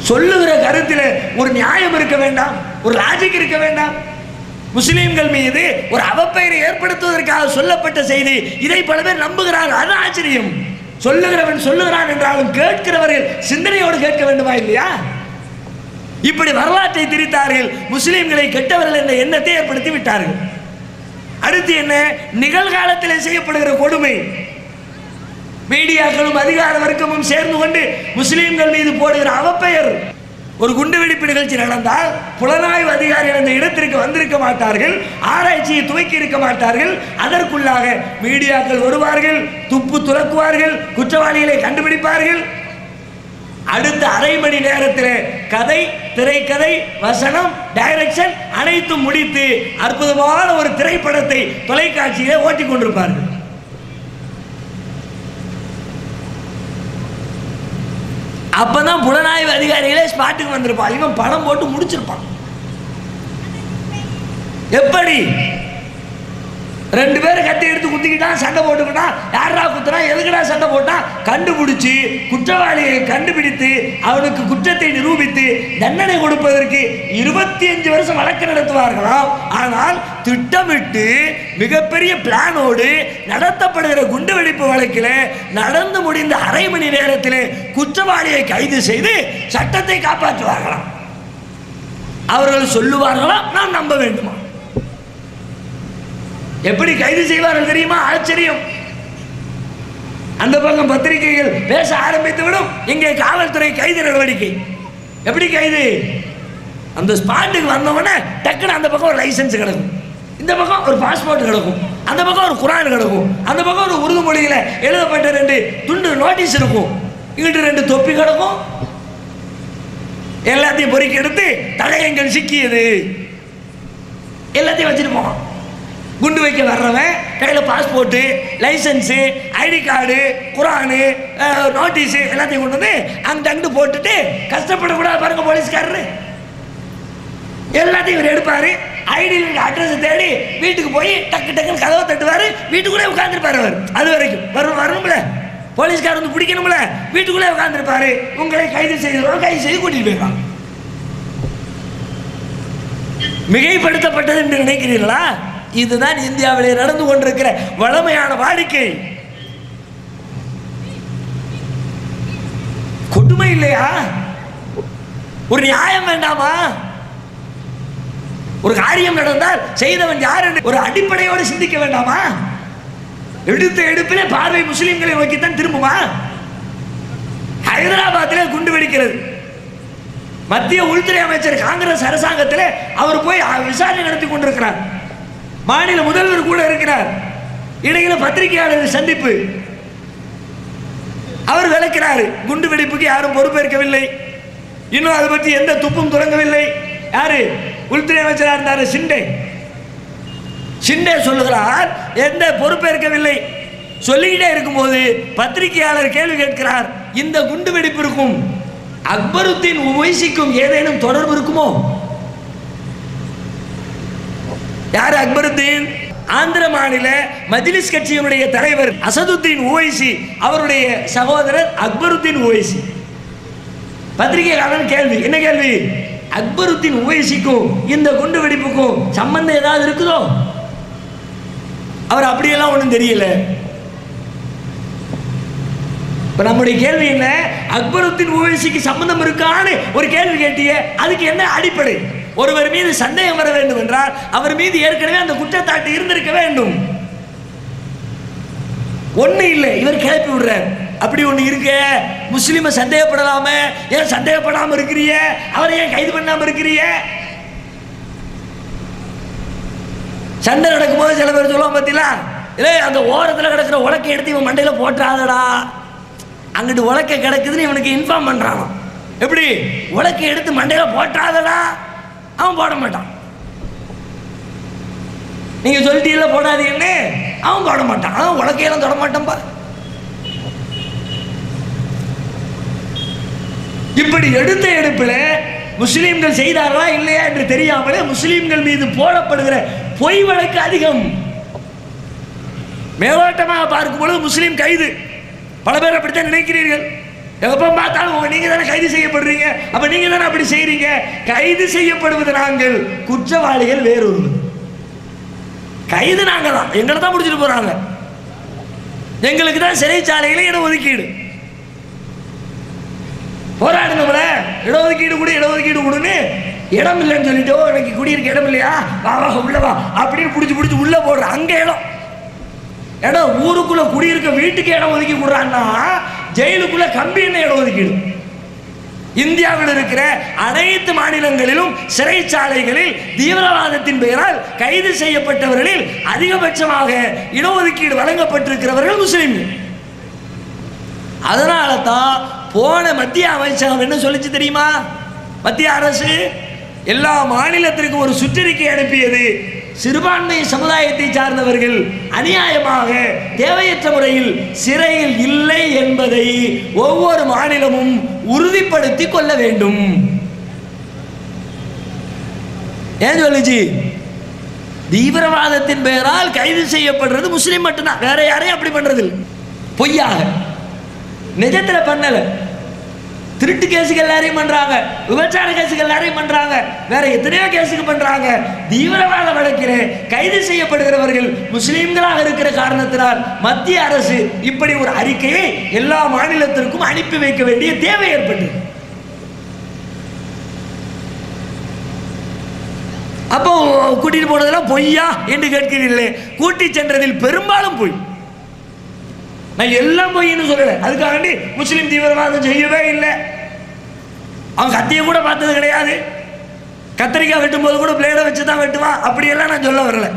சொல்லுகிற கருத்தில் ஒரு நியாயம் இருக்க வேண்டாம், ஒரு லாஜிக் இருக்க வேண்டாம். முஸ்லிம்கள் மீது ஒரு அவப்பெயரை ஏற்படுத்துவதற்காக சொல்லப்பட்ட செய்தி, இதை பல பேர் நம்புகிறார்கள். அது ஆச்சரியம். சொல்லுகிறவன் சொல்லுகிறான் என்றாலும் கேட்கிறவர்கள் சிந்தனையோடு கேட்க வேண்டுமா இல்லையா? இப்படி வரலாற்றை திரித்தார்கள், முஸ்லிம்களை கெட்டவர்கள் என்ற எண்ணத்தை ஏற்படுத்தி விட்டார்கள். அடுத்து என்ன? நிகழ்காலத்தில் செய்யப்படுகிற கொடுமை. மீடியாக்களும் அதிகார வர்க்கமும் சேர்ந்து கொண்டு முஸ்லிம்கள் மீது போடுகிற அவப்பெயர். ஒரு குண்டுவெடிப்பு நிகழ்ச்சி நடந்தால் புலனாய்வு அதிகாரிகள் அந்த இடத்திற்கு வந்திருக்க மாட்டார்கள், ஆராய்ச்சியை துவக்கி இருக்க மாட்டார்கள். அதற்குள்ளாக மீடியாக்கள் வருவார்கள், துப்பு துலக்குவார்கள், குற்றவாளிகளை கண்டுபிடிப்பார்கள். அடுத்த அரை மணி நேரத்தில் கதை, திரைக்கதை, வசனம், டைரக்ஷன் அனைத்தும் முடித்து அற்புதமான ஒரு திரைப்படத்தை தொலைக்காட்சியிலே ஓட்டிக் கொண்டிருப்பார்கள். அப்பதான் புலனாய்வு அதிகாரிகளே ஸ்பாட்டுக்கு வந்திருப்பான். இவன் பணம் போட்டு முடிச்சிருப்பான். எப்படி 2 பேரும் கட்டி எடுத்து குத்திக்கிட்டான், சண்டை போட்டுக்கிட்டான். யாரா குத்துறா, எதுக்குடா சண்டை போட்டான், கண்டுபிடிச்சு குற்றவாளியை கண்டுபிடித்து அவனுக்கு குற்றத்தை நிரூபித்து தண்டனை கொடுப்பதற்கு 25 வருஷம் வழக்கு நடத்துவார்களாம். ஆனால் திட்டமிட்டு மிகப்பெரிய பிளானோடு நடத்தப்படுகிற குண்டுவெடிப்பு வழக்கில் நடந்து முடிந்த அரை மணி நேரத்தில் குற்றவாளியை கைது செய்து சட்டத்தை காப்பாற்றுவார்களாம். அவர்கள் சொல்லுவார்களா, நான் நம்ப வேண்டுமா? எப்படி கைது செய்வார்கள் தெரியுமா? ஆச்சரியம். அந்த பக்கம் பத்திரிகைகள் பேச ஆரம்பித்து விடும், இங்கே காவல்துறை கைது நடவடிக்கை. எப்படி கைது? அந்த ஸ்பாட்டுக்கு வந்தவொடனே டக்குன்னு அந்த பக்கம் ஒரு லைசன்ஸ் கிடக்கும், இந்த பக்கம் ஒரு பாஸ்போர்ட் கிடக்கும், அந்த பக்கம் ஒரு குரான் கிடக்கும், அந்த பக்கம் ஒரு உருது மொழியில் எழுதப்பட்ட 2 துண்டு நோட்டீஸ் இருக்கும், இங்கிட்டு 2 தொப்பி கிடக்கும். எல்லாத்தையும் பொறுக்கி எடுத்து தலையங்கள் சிக்கியது எல்லாத்தையும் வச்சுட்டு குண்டு வைக்க வர்றவன் கையில் passport, licence, ID card, Quran, notice எல்லாத்தையும் கொண்டு வந்து அங்கிட்டு போட்டுட்டு கஷ்டப்படக்கூடாது பாருங்க போலீஸ்காரரு. எல்லாத்தையும் இவர் எடுப்பார். ஐடியில் அட்ரஸ் தேடி வீட்டுக்கு போய் டக்கு டக்குன்னு கதவை தட்டுவார். வீட்டுக்குள்ளே உட்காந்துருப்பார் அவர். அது வரைக்கும் வரணும்ல, போலீஸ்காரர் வந்து பிடிக்கணும்ல, வீட்டுக்குள்ளே உட்காந்துருப்பார். உங்களை கைது செய்கிறோம், கைது செய்து கூட்டிட்டு போயிடலாம். மிகைப்படுத்தப்பட்டது என்று நினைக்கிறீர்களா? இதுதான் இந்தியாவிலே நடந்து கொண்டிருக்கிற வளமையான வாடிக்கை. கொடுமை இல்லையா? ஒரு நியாயம் வேண்டாமா? ஒரு காரியம் நடந்தால் செய்தவன் யார் என்று ஒரு அடிப்படையோடு சிந்திக்க வேண்டாமா? எடுத்த எடுப்பிலே பார்வை முஸ்லிம்களை நோக்கித்தான் திரும்புமா? ஹைதராபாத்திலே குண்டு வெடிக்கிறது. மத்திய உள்துறை அமைச்சர் காங்கிரஸ் அரசாங்கத்தில் அவர் போய் விசாரணை நடத்தி கொண்டிருக்கிறார். மாநில முதல்வர் கூட இருக்கிறார். இடையில பத்திரிகையாளர் சந்திப்பு. அவர் விளக்கிறார், குண்டு வெடிப்புக்கு யாரும் பொறுப்பேற்கவில்லை, இன்னும் அதை பற்றி எந்த துப்பும் தொடங்கவில்லை. யாரு? உள்துறை அமைச்சராக இருந்தார் ஷிண்டே சொல்லுகிறார், எந்த பொறுப்பேற்கவில்லை. சொல்லிக்கிட்டே இருக்கும்போது பத்திரிகையாளர் கேள்வி கேட்கிறார், இந்த குண்டு வெடிப்பிற்கும் அக்பருத்தீன் உவைசிக்கும் ஏதேனும் தொடர்பு இருக்குமோ? யார் அக்பருத்தீன்? ஆந்திர மாநில மஜ்லிஸ் கட்சியினுடைய தலைவர் அசதுத்தீன் உவைசி, அவருடைய சகோதரர் அக்பருத்தீன் உவைசி. பத்திரிகையாளர் கேள்வி, என்ன கேள்வி? அக்பருத்தீன் உவைசிக்கும் இந்த குண்டு வெடிப்புக்கும் சம்பந்தம் ஏதாவது இருக்குதோ? அவர் அப்படியெல்லாம் ஒன்றும் தெரியல. இப்ப நம்முடைய கேள்வி என்ன? அக்பருத்தீன் உவைசிக்கு சம்பந்தம் இருக்கான்னு ஒரு கேள்வி கேட்டிய, அதுக்கு என்ன அடிப்படை? ஒருவர் மீது சந்தேகம் வர வேண்டும் என்றால் அவர் மீது ஏற்கனவே அந்த குற்றச்சாட்டு இருந்திருக்க வேண்டும். ஒண்ணு இல்லை, இவர் கிளப்பி விடுறார். அப்படி ஒண்ணு இருக்க, முஸ்லிம சந்தேகப்படலாம, ஏன் சந்தேகப்படாம இருக்கிறீங்க? அவரை ஏன் கைது பண்ணாம இருக்கிறீங்க? சண்டை நடக்கும்போது சில பேர் சொல்லுவாங்க, பார்த்தீங்களா, இல்லை அந்த ஓரத்தில் கிடக்கிற உலக்கை எடுத்து இவன் மண்டையில போட்டுறாதடா, அங்கிட்டு உலக்கை கிடக்குதுன்னு இவனுக்கு இன்ஃபார்ம் பண்றான். எப்படி? உலக்கை எடுத்து மண்டையில போட்டுறாதடா, அவன் போட மாட்டான். நீங்க சொல்லிட்டீங்கள போடாதீங்கன்னு, அவன் போட மாட்டான். அவன் உலக்கையெல்லாம் தொட மாட்டான் பாரு. இப்படி எடுத்த எடுப்பில் முஸ்லீம்கள் செய்தார்களா இல்லையா என்று தெரியாமலே முஸ்லீம்கள் மீது போடப்படுகிற பொய் வழக்கு அதிகம். மேலோட்டமாக பார்க்கும் பொழுது முஸ்லீம் கைது, பல பேர் அப்படித்தான் நினைக்கிறீர்கள். எப்ப பார்த்தாலும் நீங்க தானே கைது செய்யப்படுறீங்க, அப்ப நீங்க தானே அப்படி செய்யறீங்க. கைது செய்யப்படுவது நாங்கள், குற்றவாளிகள் வேறொரு. கைது நாங்க தான், எங்களை தான் முடிச்சுட்டு போறாங்க. எங்களுக்கு தான் சிறைச்சாலைகளை இட ஒதுக்கீடு. போராடுங்கள இடஒதுக்கீடு கொடு, இடஒதுக்கீடு கொடுன்னு. இடம் இல்லைன்னு சொல்லிட்டு, எனக்கு குடியிருக்க இடம் இல்லையா, வா உள்ளவா அப்படின்னு பிடிச்சி உள்ள போடுற. அங்க இடம் ஊருக்குள்ள குடியிருக்க வீட்டுக்கு இடம் ஒதுக்கி கொடுறான்னா, ஜெயிலுக்குள்ள கம்பி என்ன இடம் ஒதுக்கீடு? இந்தியாவில் இருக்கிற அனைத்து மாநிலங்களிலும் சிறைச்சாலைகளில் தீவிரவாதத்தின் பெயரால் கைது செய்யப்பட்டவர்களில் அதிகபட்சமாக இடஒதுக்கீடு வழங்கப்பட்டிருக்கிறவர்கள் முஸ்லிம்கள். அதனால தான் போன மத்திய அமைச்சகம் என்ன சொல்லிச்சு தெரியுமா? மத்திய அரசு எல்லா மாநிலத்திற்கும் ஒரு சுற்றறிக்கை அனுப்பியது. சிறுபான்மை சமுதாயத்தை சார்ந்தவர்கள் அநியாயமாக தேவையற்ற முறையில் சிறையில் இல்லை என்பதை ஒவ்வொரு மாநிலமும் உறுதிப்படுத்தி கொள்ள வேண்டும். ஏன் சொல்லுச்சு? தீவிரவாதத்தின் பெயரால் கைது செய்யப்படுறது முஸ்லீம் மட்டும்தான், வேற யாரையும் அப்படி பண்றது இல்லை. பொய்யாக நிஜத்துல பண்ணல. திருட்டு கேஸுக்கு எல்லாரையும் பண்றாங்க, விபச்சார கேஸுக்கு எல்லாரையும் பண்றாங்க, வேற எத்தனையோ கேஸுக்கு பண்றாங்க. தீவிரவாத வழக்கில் கைது செய்யப்படுகிறவர்கள் முஸ்லீம்களாக இருக்கிற காரணத்தினால் மத்திய அரசு இப்படி ஒரு அறிக்கையை எல்லா மாநிலத்திற்கும் அனுப்பி வைக்க வேண்டிய தேவை ஏற்பட்டது. அப்போ கூட்டிட்டு போனதெல்லாம் பொய்யா என்று கேட்கிறீர்களே, கூட்டி சென்றதில் பெரும்பாலும் பொய். நான் எல்லாம் பொய்ன்னு சொல்லல, அதுக்காக முஸ்லீம் தீவிரவாதம் செய்யவே இல்லை. அவன் கத்தியை கூட பார்த்தது கிடையாது, கத்திரிக்காய் வெட்டும் போது கூட பிளேடை வச்சு தான் வெட்டுவான், அப்படியெல்லாம் நான் சொல்ல வரல.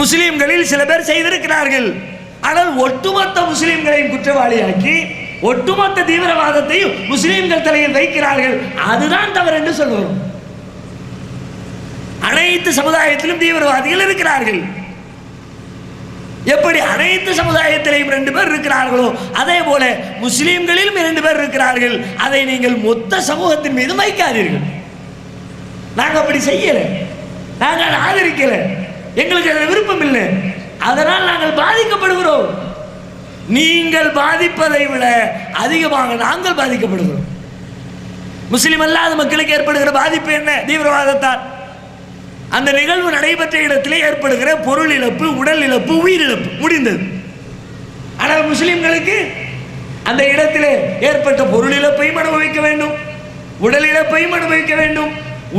முஸ்லீம்களில் சில பேர் செய்திருக்கிறார்கள். ஆனால் ஒட்டுமொத்த முஸ்லீம்களையும் குற்றவாளியாக்கி ஒட்டுமொத்த தீவிரவாதத்தையும் முஸ்லீம்கள் தலையில் வைக்கிறார்கள். அதுதான் தவறு என்று சொல்லுவோம். அனைத்து சமுதாயத்திலும் தீவிரவாதிகள் இருக்கிறார்கள். எப்படி அனைத்து சமுதாயத்திலையும் 2 பேர் இருக்கிறார்களோ அதே போல முஸ்லீம்களிலும் 2 பேர் இருக்கிறார்கள். அதை நீங்கள் மொத்த சமூகத்தின் மீது வைக்காதீர்கள். நாங்கள் அப்படி செய்யல, நாங்கள் ஆதரிக்கல, எங்களுக்கு அதில் விருப்பம் இல்லை. அதனால் நாங்கள் பாதிக்கப்படுகிறோம். நீங்கள் பாதிப்பதை விட அதிகமாக நாங்கள் பாதிக்கப்படுகிறோம். முஸ்லீம் அல்லாத மக்களுக்கு ஏற்படுகிற பாதிப்பு என்ன? தீவிரவாதத்தால் அந்த நிகழ்வு நடைபெற்ற இடத்திலே ஏற்படுகிற பொருள் இழப்பு, உடல் இழப்பு, உயிரிழப்பு முடிந்தது. ஆனால் முஸ்லிம்களுக்கு அந்த இடத்திலே ஏற்பட்ட பொருள் இழப்பையும் அனுபவிக்க வேண்டும், உடல் இழப்பையும் அனுபவிக்க வேண்டும்,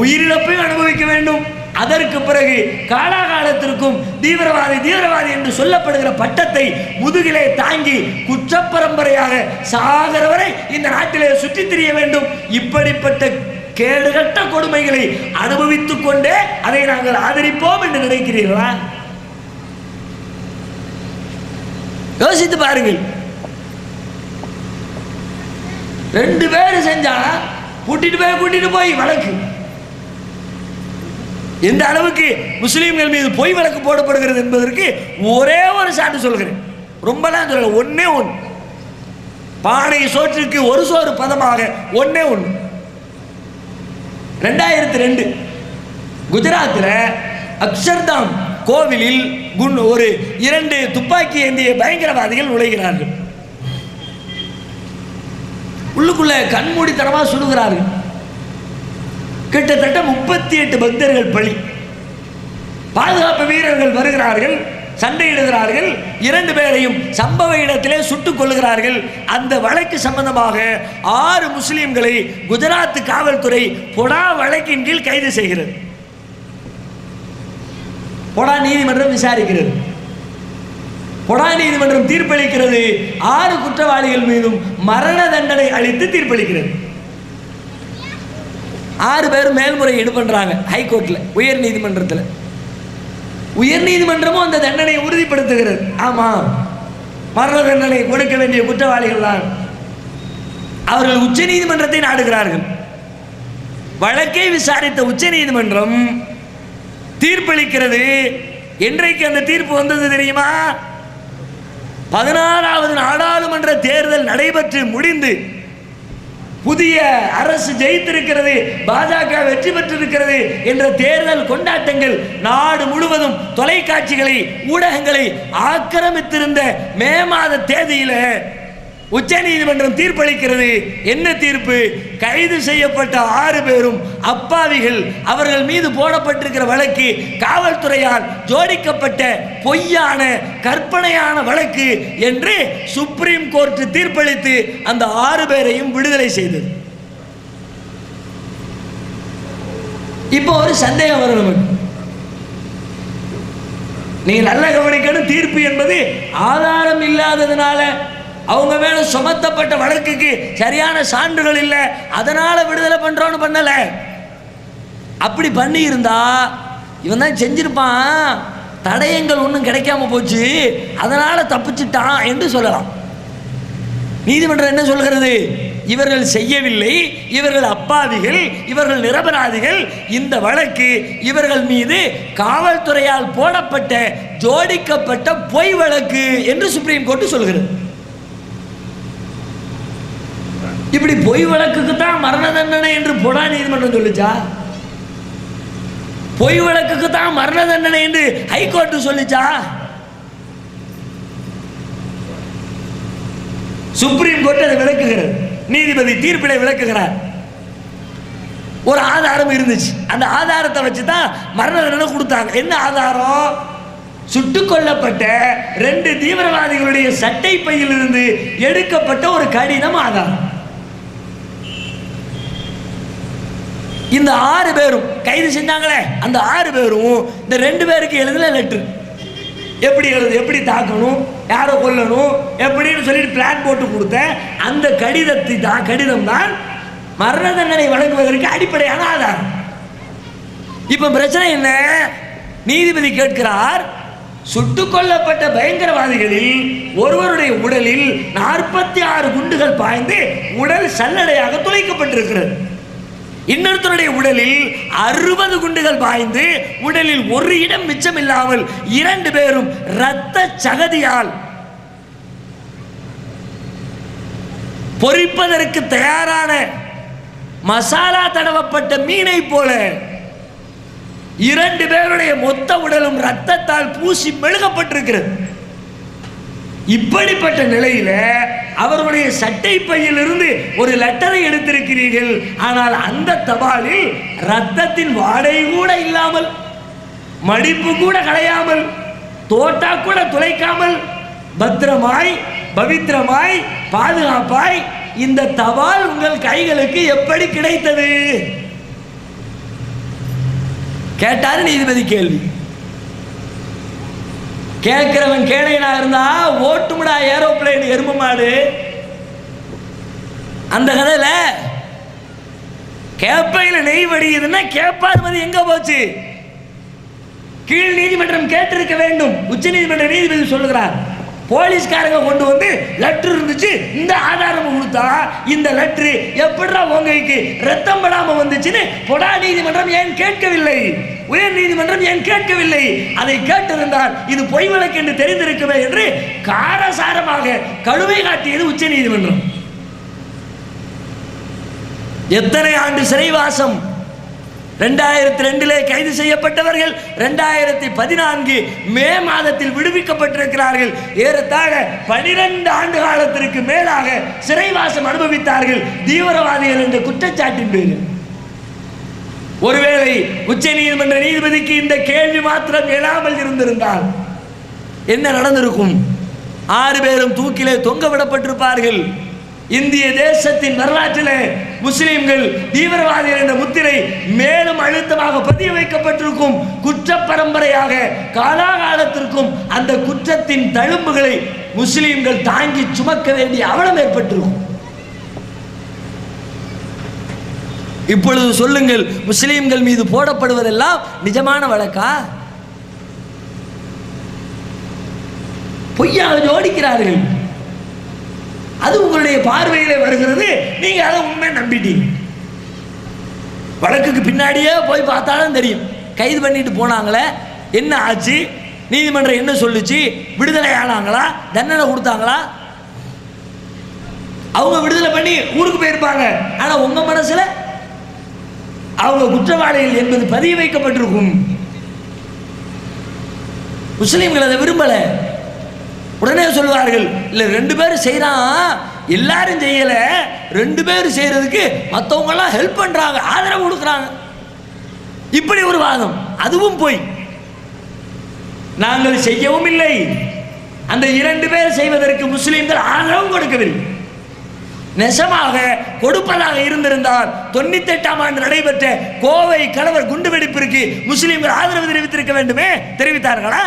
உயிரிழப்பையும் அனுபவிக்க வேண்டும். அதற்கு பிறகு காலாகாலத்திற்கும் தீவிரவாதி என்று சொல்லப்படுகிற பட்டத்தை முதுகிலே தாங்கி குற்றப்பரம்பரையாக சாகர வரை இந்த நாட்டிலே சுற்றித் திரிய வேண்டும். இப்படிப்பட்ட கேடுகட்ட கொடுமைகளை அனுபவித்துக் கொண்டே அதை நாங்கள் ஆதரிப்போம் என்று நினைக்கிறீர்களா? யோசித்து பாருங்கள். 2 பேர் செஞ்சா கூட்டிட்டு போய் வழக்கு. எந்த அளவுக்கு முஸ்லீம்கள் மீது பொய் வழக்கு போடப்படுகிறது என்பதற்கு ஒரே ஒரு சான்று சொல்கிறேன். ரொம்பலாம் சொல்ல, ஒன்னே ஒன்று. பானை சோற்றுக்கு ஒரு சோறு பதமாக ஒன்னே ஒன்று. 2002 குஜராத்தில் அக்ஷர்தாம் கோவிலில் ஒரு 2 துப்பாக்கி ஏந்திய பயங்கரவாதிகள் நுழைகிறார்கள். உள்ளுக்குள்ள கண்மூடித்தனமாக சுடுகிறார்கள். கிட்டத்தட்ட 38 பக்தர்கள் பலி. பாதுகாப்பு வீரர்கள் வருகிறார்கள், சண்டையிடுகிறார்கள், 2 பேரையும் சம்பவ இடத்திலே சுட்டுக் கொள்ளுகிறார்கள். அந்த வழக்கு சம்பந்தமாக 6 முஸ்லிம்களை குஜராத் காவல்துறை பொடா வழக்கின் கீழ் கைது செய்கிறது. பொடா நீதிமன்றம் விசாரிக்கிறது. பொடா நீதிமன்றம் தீர்ப்பளிக்கிறது. 6 குற்றவாளிகள் மீதும் மரண தண்டனை அளித்து தீர்ப்பளிக்கிறது. 6 பேரும் மேல்முறையீடு பண்றாங்க ஹைகோர்ட்ல, உயர் நீதிமன்றத்தில். உயர் நீதிமன்றமும் அந்த தண்டனை உறுதிப்படுத்துகிறது. ஆமா, மரண தண்டனை கொடுக்க வேண்டிய குற்றவாளிகள் தான். அவர்கள் உச்ச நீதிமன்றத்தை நாடுகிறார்கள். வழக்கை விசாரித்த உச்ச நீதிமன்றம் தீர்ப்பளிக்கிறது. என்றைக்கு அந்த தீர்ப்பு வந்தது தெரியுமா? 16வது நாடாளுமன்ற தேர்தல் நடைபெற்று முடிந்து புதிய அரசு ஜெயித்திருக்கிறது, பாஜக வெற்றி பெற்றிருக்கிறது என்ற தேர்தல் கொண்டாட்டங்கள் நாடு முழுவதும் தொலைக்காட்சிகளை, ஊடகங்களை ஆக்கிரமித்திருந்த மே மாத தேதியில் உச்ச நீதிமன்றம் தீர்ப்பளிக்கிறது. என்ன தீர்ப்பு? கைது செய்யப்பட்ட 6 பேரும் அப்பாவிகள். அவர்கள் மீது போடப்பட்டிருக்கிற வழக்கு காவல்துறையால் ஜோடிக்கப்பட்ட பொய்யான கற்பனையான வழக்கு என்று சுப்ரீம் கோர்ட் தீர்ப்பளித்து அந்த 6 பேரையும் விடுதலை செய்தது. இப்போ ஒரு சந்தேகம் வரும் நமக்கு. நீங்க நல்ல கவனிக்கணும், தீர்ப்பு என்பது ஆதாரம் இல்லாததுனால, அவங்க மேல சுமத்தப்பட்ட வழக்குக்கு சரியான சான்றுகள் இல்லை, அதனால விடுதலை பண்றோன்னு பண்ணல. அப்படி பண்ணி இருந்தா இவன் தான் செஞ்சிருப்பான், தடயங்கள் ஒன்றும் கிடைக்காம போச்சு, அதனால தப்பிச்சிட்டான் என்று சொல்லலாம். நீதிமன்றம் என்ன சொல்கிறது? இவர்கள் செய்யவில்லை, இவர்கள் அப்பாவிகள், இவர்கள் நிரபராதிகள், இந்த வழக்கு இவர்கள் மீது காவல்துறையால் போடப்பட்ட ஜோடிக்கப்பட்ட பொய் வழக்கு என்று சுப்ரீம் கோர்ட் சொல்கிறது. இப்படி பொய் வழக்குக்கு தான் மரண தண்டனை என்று பொடா நீதிமன்றம் சொல்லிச்சா? பொய் வழக்குக்கு தான் மரண தண்டனை என்று ஹைகோர்ட் சொல்லிச்சா? சுப்ரீம் கோர்ட் அதை விளக்குகிறது. நீதிபதி தீர்ப்பிலை விளக்குகிறார். ஒரு ஆதாரம் இருந்துச்சு, அந்த ஆதாரத்தை வச்சு தான் மரண தண்டனை கொடுத்தாங்க. என்ன ஆதாரம்? சுட்டுக் கொல்லப்பட்ட 2 தீவிரவாதிகளுடைய சட்டை பையிலிருந்து எடுக்கப்பட்ட ஒரு கடிதம் ஆதாரம். இந்த 6 பேரும் கைது செஞ்சாங்களே, அந்த 6 பேரும் இந்த 2 பேருக்கு எழுதுல லெட்டர். எப்படி எழுது, எப்படி தாக்கணும், யாரை கொல்லணும் எப்படின்னு சொல்லிட்டு பிளான் போட்டு கொடுத்த அந்த கடிதம் தான் மரண தண்டனை வழங்குவதற்கு அடிப்படையான ஆதாரம். இப்ப பிரச்சனை என்ன? நீதிபதி கேட்கிறார், சுட்டுக் கொல்லப்பட்ட பயங்கரவாதிகளில் ஒருவருடைய உடலில் 46 குண்டுகள் பாய்ந்து உடல் சல்லடையாக துளைக்கப்பட்டிருக்கிறது. இன்னொருத்தருடைய உடலில் 60 குண்டுகள் பாய்ந்து உடலில் ஒரு இடம் மிச்சமில்லாமல் 2 பேரும் இரத்த சகதியால் பொரிப்பதற்கு தயாரான மசாலா தடவப்பட்ட மீனை போல 2 பேருடைய மொத்த உடலும் ரத்தத்தால் பூசி மெழுகப்பட்டிருக்கிறது. இப்படிப்பட்ட நிலையில அவர்களுடைய சட்டை பையிலிருந்து ஒரு லெட்டரை எடுத்திருக்கிறீர்கள். ஆனால் அந்த தபாலில் ரத்தத்தின் வாடை கூட இல்லாமல், மடிப்பு கூட களையாமல், தோட்டா கூட துளைக்காமல், பத்திரமாய் பவித்திரமாய் பாதுகாப்பாய் இந்த தபால் உங்கள் கைகளுக்கு எப்படி கிடைத்தது கேட்டாரு நீதிபதி. கேள்வி கேட்கிறவன் கேளையனா இருந்தா ஓட்டுமுடா ஏரோப்ளேன் எரும மாடு. அந்த கதையில கேப்பையில நெய் வடியுதுன்னா கேப்பார்மதி எங்க போச்சு? கீழ் நீதிமன்றம் கேட்டிருக்க வேண்டும். உச்ச நீதிமன்ற நீதிபதி சொல்லுகிறார், போலீஸ்காரங்க கொண்டு வந்து லெட்டர் இருந்துச்சு, இந்த ஆதாரம் கொடுத்தா இந்த லெட்டர் எப்படா உங்களுக்கு ரத்தம் படாம வந்துச்சுன்னு பொடா நீதிமன்றம் ஏன் கேட்கவில்லை? உயர் நீதிமன்றம் ஏன் கேட்கவில்லை? அதை கேட்டிருந்தால் இது பொய் வழக்கு என்று தெரிந்திருக்குமே என்று காரசாரமாக கழுவை காட்டியது உச்ச நீதிமன்றம். எத்தனை ஆண்டு சிறைவாசம்? 2002 கைது செய்யப்பட்டவர்கள் 2014 மே மாதத்தில் விடுவிக்கப்பட்டிருக்கிறார்கள். ஏறத்தாழ 12 ஆண்டு காலத்திற்கு மேலாக சிறைவாசம் அனுபவித்தார்கள் தீவிரவாதிகள் என்ற குற்றச்சாட்டின் பேரில். ஒருவேளை உச்ச நீதிமன்ற நீதிபதிக்கு இந்த கேள்வி மாத்திரம் எழாமல் இருந்திருந்தால் என்ன நடந்திருக்கும்? 6 பேரும் தூக்கிலே தொங்க விடப்பட்டிருப்பார்கள். இந்திய தேசத்தின் வரலாற்றிலே முஸ்லிம்கள் தீவிரவாதிகள் என்ற முத்திரை மேலும் அழுத்தமாக பதிய வைக்கப்பட்டிருக்கும். குற்ற பரம்பரையாக காலாகாலத்திற்கும் அந்த குற்றத்தின் தழும்புகளை முஸ்லிம்கள் தாங்கி சுமக்க வேண்டிய அவலம் ஏற்பட்டிருக்கும். இப்பொழுது சொல்லுங்கள், முஸ்லிம்கள் மீது போடப்படுவதெல்லாம் நிஜமான வழக்கா? பொய்யாக ஜோடிக்கிறார்கள். அது உங்களுடைய பார்வையிலே வருகிறது, நீங்க அதை உண்மை நம்பிட்டீங்க. வழக்குக்கு பின்னாடியே போய் பார்த்தாலும் தெரியும். கைது பண்ணிட்டு போனாங்களே, என்ன ஆச்சு, நீதிமன்றம் என்ன சொல்லுச்சு, விடுதலை ஆனாங்களா, தண்டனை கொடுத்தாங்களா? அவங்க விடுதலை பண்ணி ஊருக்கு போயிருப்பாங்க. ஆனா உங்க மனசுல அவங்க குற்றவாளிகள் என்பது பதிய வைக்கப்பட்டிருக்கும். முஸ்லிம்கள் அதை விரும்பல. உடனே சொல்வார்கள், இல்ல 2 பேரும் செய்யறான், எல்லாரும் செய்யல, 2 பேரும் செய்யறதுக்கு மற்றவங்க எல்லாம் ஹெல்ப் பண்றாங்க, ஆதரவு கொடுக்குறாங்க. இப்படி ஒரு வாதம், அதுவும் போய். நாங்கள் செய்யவும் இல்லை, அந்த 2 பேர் செய்வதற்கு முஸ்லிம்கள் ஆதரவும் கொடுக்கவில்லை. நெசமாக கொடுப்பதாக இருந்திருந்தால் 98ஆம் ஆண்டு நடைபெற்ற கோவை கலவர் குண்டுவெடிப்பிற்கு முஸ்லிம்கள் ஆதரவு தெரிவித்திருக்க வேண்டுமே, தெரிவித்தார்களா?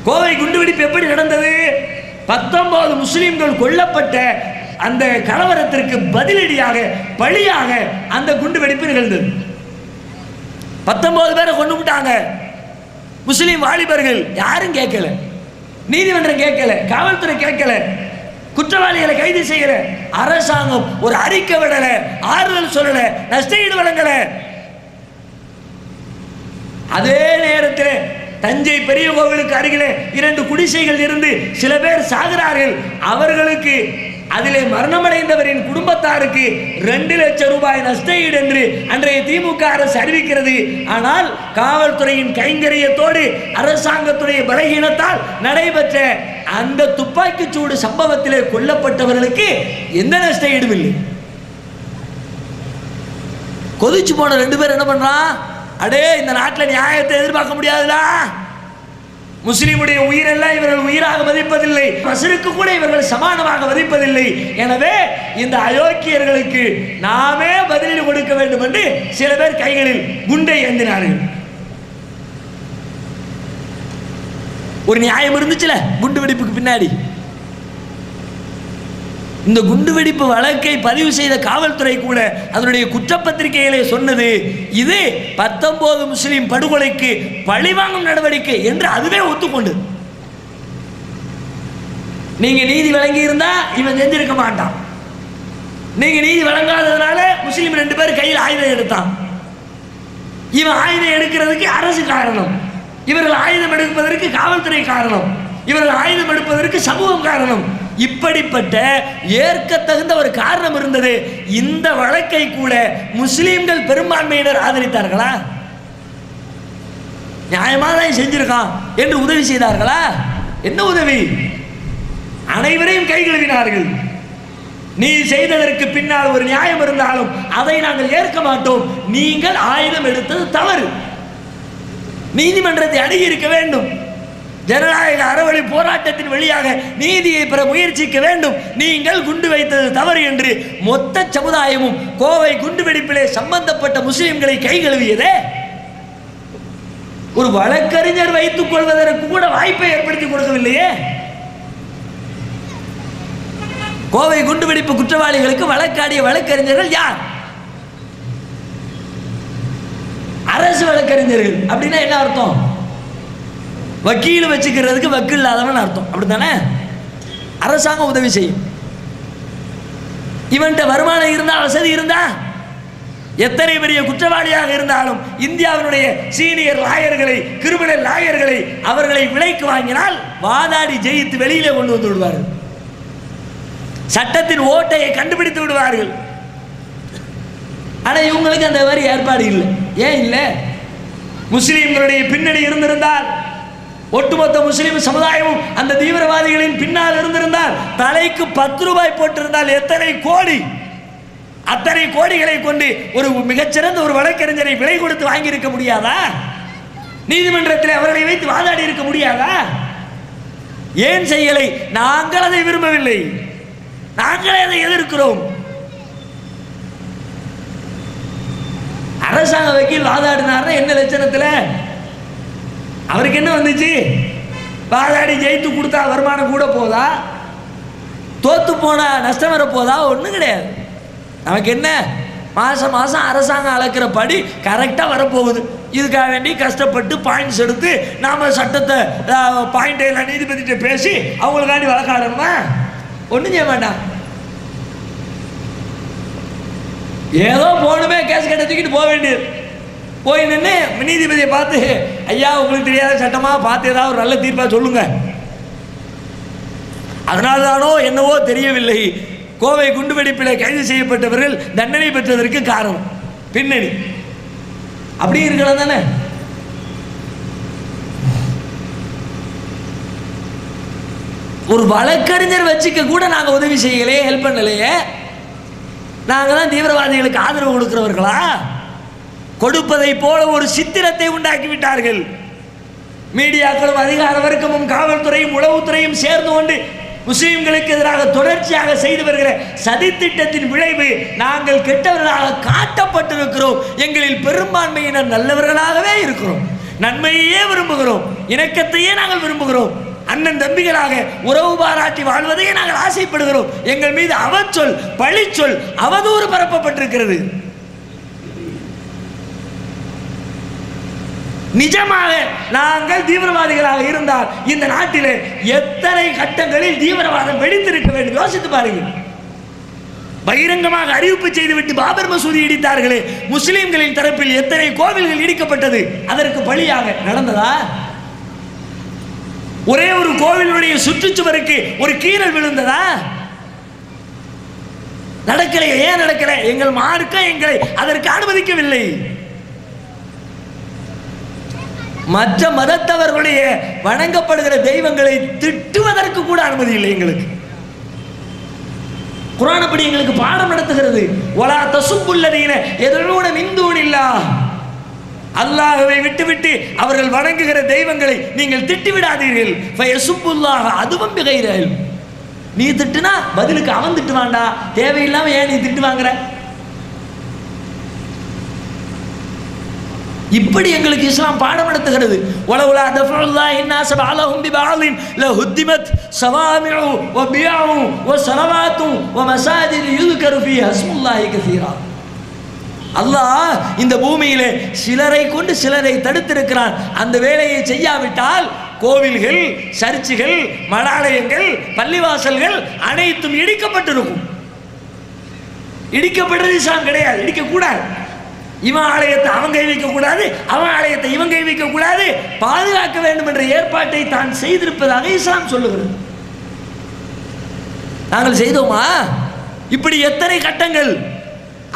கோவை குண்டுவெடிப்பு எப்படி நடந்தது? 19 முஸ்லிம்கள் கொல்லப்பட்ட அந்த கலவரத்திற்கு பதிலடியாக பழியாக அந்த குண்டுவெடிப்பு நிகழ்ந்தது. 19 பேரை கொண்டு விட்டாங்க. முஸ்லிம் வாலிபர்கள். யாரும் கேட்கல, நீதிமன்றம் கேட்கல, காவல்துறை கேட்கல, குற்றவாளிகளை கைது செய்யல, அரசாங்கம் ஒரு அறிக்கை விடல, ஆறுதல் சொல்லல, நஷ்டஈடு வழங்கல. அதே நேரத்தில் தஞ்சை பெரிய கோவிலுக்கு அருகிலே 2 குடிசைகள் இருந்து சில பேர் சாகிறார்கள். அவர்களுக்கு அதிலே மரணமடைந்தவரின் குடும்பத்தாருக்கு 2 லட்சம் ரூபாய் நஷ்டஈடு என்று அன்றைய திமுக அரசு அறிவிக்கிறது. ஆனால் காவல்துறையின் கைங்கரியத்தோடு அரசாங்கத்துடைய பலகீனத்தால் நடைபெற்ற அந்த துப்பாக்கி சூடு சம்பவத்திலே கொல்லப்பட்டவர்களுக்கு எந்த நஷ்டஈடும் இல்லை. கொதிச்சு போன 2 பேர் என்ன பண்றான்? அடே, இந்த நாட்டில் நியாயத்தை எதிர்பார்க்க முடியாதுடா. முஸ்லிமுடைய உயிரெல்லாம் இவர்கள் உயிராக மதிப்பதில்லை, பசருக்கு கூட இவர்கள் சமானமாக மதிப்பதில்லை. எனவே இந்த அயோக்கியர்களுக்கு நாமே பதிலடி கொடுக்க வேண்டும் என்று சில பேர் கைகளில் குண்டை ஏந்தினார்கள். ஒரு நியாயம் இருந்துச்சுல குண்டு வெடிப்புக்கு பின்னாடி. இந்த குண்டுவெடிப்பு வழக்கை பதிவு செய்த காவல்துறை கூட அதனுடைய குற்றப்பத்திரிகைகளை சொன்னது இது 19 முஸ்லிம் படுகொலைக்கு பழிவாங்கும் நடவடிக்கை என்று அதுவே ஒத்துக்கொண்டு. நீங்க நீதி வழங்கி இருந்தா இவன் செஞ்சிருக்க மாட்டான். நீங்க நீதி வழங்காததுனால முஸ்லிம் 2 பேர் கையில் ஆயுதம் எடுத்தான். இவன் ஆயுதம் எடுக்கிறதுக்கு அரசு காரணம், இவர்கள் ஆயுதம் எடுப்பதற்கு காவல்துறை காரணம், இவர்கள் ஆயுதம் எடுப்பதற்கு சமூகம் காரணம். இப்படிப்பட்ட ஏற்க தகுந்த ஒரு காரணம் இருந்தது. இந்த வழக்கை கூட முஸ்லிம்கள் பெரும்பான்மையினர் ஆதரித்தார்களா? நியாயமாக தான் செஞ்சிருக்கான் என்று உதவி செய்தார்களா? என்ன உதவி? அனைவரையும் கை கழுவினார்கள். நீ செய்ததற்கு பின்னால் ஒரு நியாயம் இருந்தாலும் அதை நாங்கள் ஏற்க மாட்டோம். நீங்கள் ஆயுதம் எடுத்தது தவறு. நீதிமன்றத்தை அணுகி இருக்க வேண்டும். ஜனநாயக அறவழி போராட்டத்தின் வழியாக நீதியை பெற முயற்சிக்க வேண்டும். நீங்கள் குண்டு வைத்தது தவறு என்று மொத்த சமுதாயமும் கோவை குண்டுவெடிப்பிலே சம்பந்தப்பட்ட முஸ்லிம்களை கை கழுவியதே. ஒரு வழக்கறிஞர் வைத்துக் கொள்வதற்கு கூட வாய்ப்பை ஏற்படுத்தி கொடுக்கவில்லையே. கோவை குண்டுவெடிப்பு குற்றவாளிகளுக்கு வழக்காடிய வழக்கறிஞர்கள் யார்? அரசு வழக்கறிஞர்கள். அப்படின்னா என்ன அர்த்தம்? வக்கீல் வச்சுக்கிறதுக்கு வக்கீல் இல்லாதவன் அர்த்தம், அப்படித்தானே? அரசாங்கம் உதவி செய்யும். இவன்கிட்ட வருமானம் இருந்தா, வசதி இருந்தா, எத்தனை பெரிய குற்றவாளியாக இருந்தாலும் இந்தியாவினுடைய சீனியர் லாயர்களை, கிரிமினல் லாயர்களை அவர்களை விலைக்கு வாங்கினால் வாதாடி ஜெயித்து வெளியிலே கொண்டு வந்து விடுவார்கள். சட்டத்தின் ஓட்டையை கண்டுபிடித்து விடுவார்கள். ஆனால் இவங்களுக்கு அந்த மாதிரி ஏற்பாடு இல்லை. ஏன் இல்லை? முஸ்லிம்களுடைய பின்னணி இருந்திருந்தால், ஒட்டுமொத்த முஸ்லிம் சமுதாயமும் அந்த தீவிரவாதிகளின் பின்னால் இருந்திருந்தால், தலைக்கு 10 ரூபாய் போட்டிருந்தால் எத்தனை கோடி, அத்தனை கோடிகளை கொண்டு ஒரு மிகச்சிறந்த ஒரு வழக்கறிஞரை விலை கொடுத்து வாங்கி இருக்க முடியாதா? நீதிமன்றத்தில் அவர்களை வைத்து வாதாடி இருக்க முடியாதா? ஏன் செய்யலை? நாங்கள் அதை விரும்பவில்லை, நாங்களே அதை எதிர்க்கிறோம். அரசாங்க வக்கீல் வாதாடினார்னா என்ன லட்சணத்தில்? அவருக்கு என்ன வந்துச்சு? வாதாடி ஜெயித்து கொடுத்தா வருமானம் கூட போதா? தோத்து போனா நஷ்டம் வர போதா? ஒன்றும் கிடையாது. நமக்கு என்ன, மாதம் மாதம் அரசாங்கம் அளக்கிற படி கரெக்டாக வரப்போகுது. இதுக்காக வேண்டி கஷ்டப்பட்டு பாயிண்ட்ஸ் எடுத்து நாம் சட்டத்தை பாயிண்ட் எல்லாம் நீதிபதிகிட்ட பேசி அவங்களுக்காண்டி வழக்காடணுமா? ஒன்றும் செய்ய மாட்டான். ஏதோ போகணுமே, கேஸ் கட்ட தூக்கிட்டு போக வேண்டியது. போய் நின்று நீதிபதியை பார்த்து, ஐயா உங்களுக்கு தெரியாத சட்டமாக பார்த்து ஏதாவது ஒரு நல்ல தீர்ப்பாக சொல்லுங்க. அதனால்தானோ என்னவோ தெரியவில்லை, கோவை குண்டுவெடிப்பில் கைது செய்யப்பட்டவர்கள் தண்டனை பெற்றதற்கு காரணம் பின்னணி அப்படி இருக்கலாம் தானே? ஒரு வழக்கறிஞர் வச்சுக்க கூட நாங்கள் உதவி செய்யலையே, ஹெல்ப் பண்ணலையே. நாங்கள் தான் தீவிரவாதிகளுக்கு ஆதரவு கொடுக்கிறவர்களா? கொடுப்பதை போல ஒரு சித்திரத்தை உண்டாக்கி விட்டார்கள். மீடியாக்களும் அதிகார வர்க்கமும் காவல்துறையும் உளவுத்துறையும் சேர்ந்து கொண்டு முஸ்லிம்களுக்கு எதிராக தொடர்ச்சியாக செய்து வருகிற சதித்திட்டத்தின் விளைவு நாங்கள் கெட்டவர்களாக காட்டப்பட்டிருக்கிறோம். எங்களில் பெரும்பான்மையினர் நல்லவர்களாகவே இருக்கிறோம், நன்மையே விரும்புகிறோம், இணக்கத்தையே நாங்கள் விரும்புகிறோம், அண்ணன் தம்பிகளாக உறவு பாராட்டி வாழ்வதையே நாங்கள் ஆசைப்படுகிறோம். எங்கள் மீது அவச்சொல், பழிச்சொல், அவதூறு பரப்பப்பட்டிருக்கிறது. நிஜமாக நாங்கள் தீவிரவாதிகளாக இருந்தால் இந்த நாட்டில் எத்தனை கட்டங்களில் தீவிரவாதம் வெடித்திருக்க வேண்டும் யோசித்து பாருங்கள். பகிரங்கமாக அறிவிப்பு செய்துவிட்டு பாபர் மசூதி இடித்தார்களே, முஸ்லிம்களின் தரப்பில் எத்தனை கோவில்கள் இடிக்கப்பட்டது? அதற்கு பலியாக நடந்ததா? ஒரே ஒரு கோவிலுடைய சுற்றுச்சுவருக்கு ஒரு கீறல் விழுந்ததா? நடக்கலை. ஏன் நடக்கலை? எங்கள் மார்க்கம் எங்களை அதற்கு அனுமதிக்கவில்லை. மற்ற மதத்தவர்களுடைய வணங்கப்படுகிற தெய்வங்களை திட்டுவதற்கு கூட அனுமதி இல்லை எங்களுக்கு. குர்ஆன் அப்படி எங்களுக்கு பாடம் நடத்துகிறது. வலா தசுப்புல்லதீன யதுஊன மின் தூனில்லாஹ், அல்லாஹ்வை விட்டுவிட்டு அவர்கள் வணங்குகிற தெய்வங்களை நீங்கள் திட்டி விடாதீர்கள். ஃபயசுப்புல்லாஹ் அதுவும் பிகைர இல்ம், நீ திட்டுனா பதிலுக்கு அவன் திட்டுவான்டா, தேவையில்லாம ஏன் நீ திட்டு வாங்குற? இப்படி எங்களுக்கு இஸ்லாம் பாடம் நடத்துகிறது. வலவுலா தஃபுல்லாஹி الناس بعضهم ببعض لهدمت صوامع وبيع وصلوات ومساجد يذكر فيها اسم الله كثيرا. அல்லாஹ் இந்த பூமியிலே சிலரை கொண்டு சிலரை தடுத்திருக்கிறான். அந்த வேலையை செய்யாவிட்டால் கோவில்கள், சர்ச்சுகள், மடாலயங்கள், பள்ளிவாசல்கள் அனைத்தும் இடிக்கப்பட்டிருக்கும். இடிக்கப்படுறது இஸ்லாம் கிடையாது, இடிக்க கூடாது. இவன் ஆலயத்தை அவன் கை வைக்க கூடாது, அவன் ஆலயத்தை இவன் கை வைக்க கூடாது, பாதுகாக்க வேண்டும் என்ற ஏற்பாட்டை தான் செய்திருப்பதாக இஸ்லாம் சொல்லுகிறது. நாங்கள் செய்தோமா? இப்படி எத்தனை கட்டங்கள்.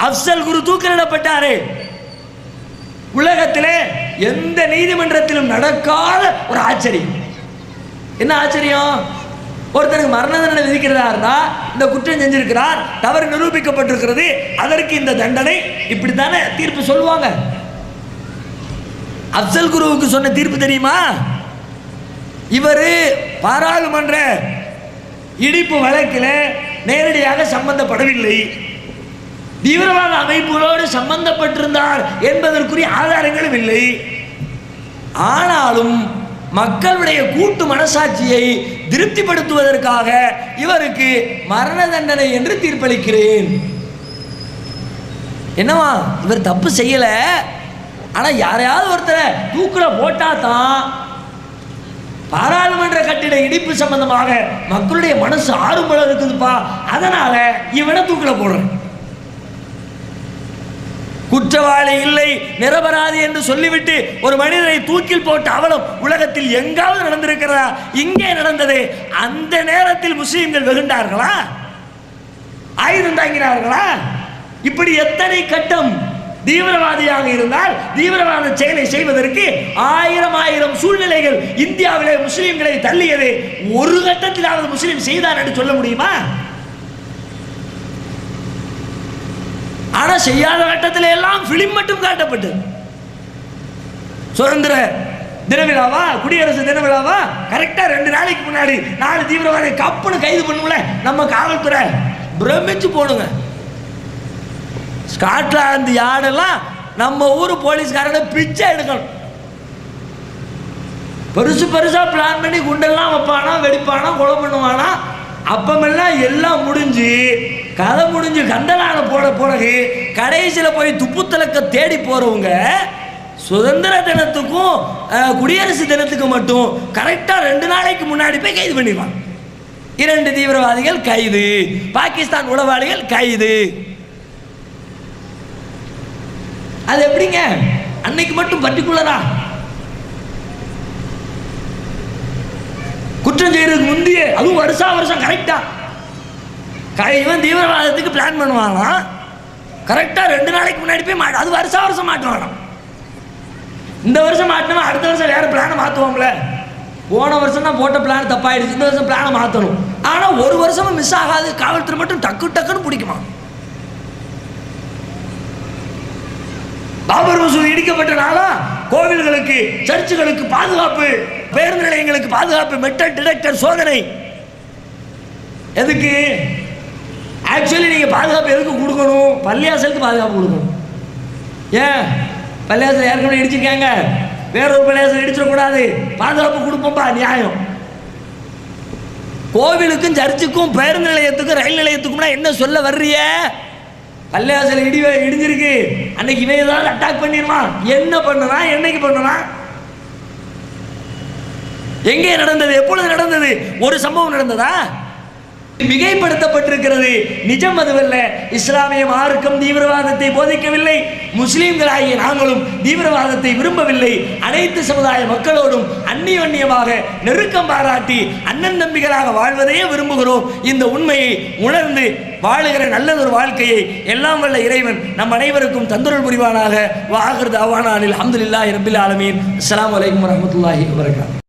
அஃசல் குரு தூக்கிலிடப்பட்டாரே, உலகத்திலே எந்த நீதிமன்றத்திலும் நடக்காத ஒரு ஆச்சரியம். என்ன ஆச்சரியம்? ஒருத்தருக்கு மரண தண்டனை விதிக்கிறதா இருந்தா, இந்த குற்றம் செஞ்சிருக்கிறார், தவறு நிரூபிக்கப்பட்டிருக்கிறது, அதற்கு இந்த தண்டனை, இப்படித்தானே தீர்ப்பு சொல்லுவாங்க. அஃசல் குருவுக்கு சொன்ன தீர்ப்பு தெரியுமா? இவர் பாராளுமன்ற இடிப்பு வழக்கில் நேரடியாக சம்பந்தப்படவில்லை, தீவிரவாத அமைப்புகளோடு சம்பந்தப்பட்டிருந்தார் என்பதற்குரிய ஆதாரங்களும் இல்லை. ஆனாலும் மக்களுடைய கூட்டு மனசாட்சியை திருப்திப்படுத்துவதற்காக இவருக்கு மரண தண்டனை என்று தீர்ப்பளிக்கிறேன். என்னவா, இவர் தப்பு செய்யல, ஆனா யாரையாவது ஒருத்தரை தூக்குல போட்டா தான் பாராளுமன்ற கட்டிட இடிப்பு சம்பந்தமாக மக்களுடைய மனசு ஆறுபட இருக்குதுப்பா, அதனால இவனை தூக்குல போடுறேன். குற்றவாளி இல்லை, நிரபராதி என்று சொல்லிவிட்டு ஒரு மனிதரை தூக்கில் போட்டு அவலம் உலகத்தில் எங்காவது நடந்திருக்கிறதா? இங்கே நடந்தது. அந்த நேரத்தில் முஸ்லிம்கள் வெகுண்டார்களா? ஆயுதம் தாங்கினார்களா? இப்படி எத்தனை கட்டம். தீவிரவாதியாக இருந்தால் தீவிரவாத செயலை செய்வதற்கு ஆயிரம் சூழ்நிலைகள் இந்தியாவிலே முஸ்லிம்களை தள்ளியது. ஒரு கட்டத்திலாவது முஸ்லிம் செய்தார் என்று சொல்ல முடியுமா? ஆனா செய்யாத கட்டத்தில் எல்லாம் பிலிம் மட்டும் காட்டப்பட்டது. சுதந்திர தின விழாவா, குடியரசு தின விழாவா, கரெக்டா 2 நாளைக்கு முன்னாடி 4 தீவிரவாதியை கப்புன்னு கைது பண்ணும்ல நம்ம காவல்துறை, பிரமிச்சு போடுங்க. ஸ்காட்லாந்து யார்டெல்லாம் நம்ம ஊர் போலீஸ்காரனை பிச்சை எடுக்கணும். பெருசா பிளான் பண்ணி குண்டெல்லாம் வைப்பானா, வெடிப்பானா, கொலை பண்ணுவானா. அப்பமெல்லாம் எல்லாம் முடிஞ்சு கதை முடிஞ்சு கந்தலான போட பிறகு கடைசியில் போய் துப்புத்தலக்க தேடி போறவங்க சுதந்திர தினத்துக்கும் குடியரசு தினத்துக்கும் மட்டும் கரெக்டா 2 நாளைக்கு முன்னாடி போய் கைது பண்ணிடுவாங்க. 2 தீவிரவாதிகள் கைது, பாகிஸ்தான் உளவாளிகள் கைது. அது எப்படிங்க அன்னைக்கு மட்டும் பர்டிகுலரா? குற்றம் செய்யறதுக்கு முந்தைய, அதுவும் வருஷம் கரெக்டா இவன் தீவிரவாதத்துக்கு பிளான் பண்ணுவானா, கரெக்டா 2 நாளைக்கு முன்னாடி போய் அது வருஷம் மாட்டுவானா. இந்த வருஷம் மாட்டினா அடுத்த வருஷம் வேற பிளானை மாற்றுவாங்கள. போன வருஷம் தான் போட்ட பிளான் தப்பாயிடுச்சு, இந்த வருஷம் பிளானை மாற்றணும். ஆனால் ஒரு வருஷமும் மிஸ் ஆகாது. காவல்துறை மட்டும் டக்குன்னு பிடிக்குமா. பாபர் மசூதி இடிக்கப்பட்டனால கோவில்களுக்கு, சர்ச்சுகளுக்கு பாதுகாப்பு, பேருந்து நிலையங்களுக்கு பாதுகாப்பு, மெட்டல் டிடெக்டர் சோதனை. எதுக்கு? ஆக்சுவலி நீங்கள் பாதுகாப்பு எதுக்கு கொடுக்கணும்? பள்ளியாசலுக்கு பாதுகாப்பு கொடுக்கணும். ஏன்? பள்ளியாசல் ஏற்கனவே இடிச்சிருக்காங்க, வேறொரு பள்ளியாசல் இடிச்சிடக்கூடாது, பாதுகாப்பு கொடுப்போம்பா, நியாயம். கோவிலுக்கும் சர்ச்சுக்கும் பேருந்து நிலையத்துக்கும் ரயில் நிலையத்துக்கும்னா என்ன சொல்ல வர்றிய? பள்ளியாசல் இடிஞ்சிருக்கு, அன்னைக்கு இவன் ஏதாவது அட்டாக் பண்ணிடுவான். என்ன பண்ணுறான்? என்னைக்கு பண்ணுறான்? எங்கே நடந்தது? எப்பொழுது நடந்தது? ஒரு சம்பவம் நடந்ததா? மிகைப்படுத்தப்பட்டிருக்கிறது. நிஜம் அதுவல்ல. இஸ்லாமிய மார்க்கம் தீவிரவாதத்தை போதிக்கவில்லை. முஸ்லீம்களாகிய நாங்களும் தீவிரவாதத்தை விரும்பவில்லை. அனைத்து சமுதாய மக்களோடும் அந்நியோன்யமாக நெருக்கம் பாராட்டி அண்ணன் தம்பிகளாக வாழ்வதையே விரும்புகிறோம். இந்த உண்மையை உணர்ந்து வாழுகிற நல்லதொரு வாழ்க்கையை எல்லாம் வல்ல இறைவன் நம் அனைவருக்கும் தந்தருள் புரிவானாக. வாஹிர் தஅவானா அல்ஹம்துலில்லாஹி ரப்பில் ஆலமீன். அஸ்ஸலாமு அலைக்கும் வரஹ்மத்துல்லாஹி வபரகாத்துஹு.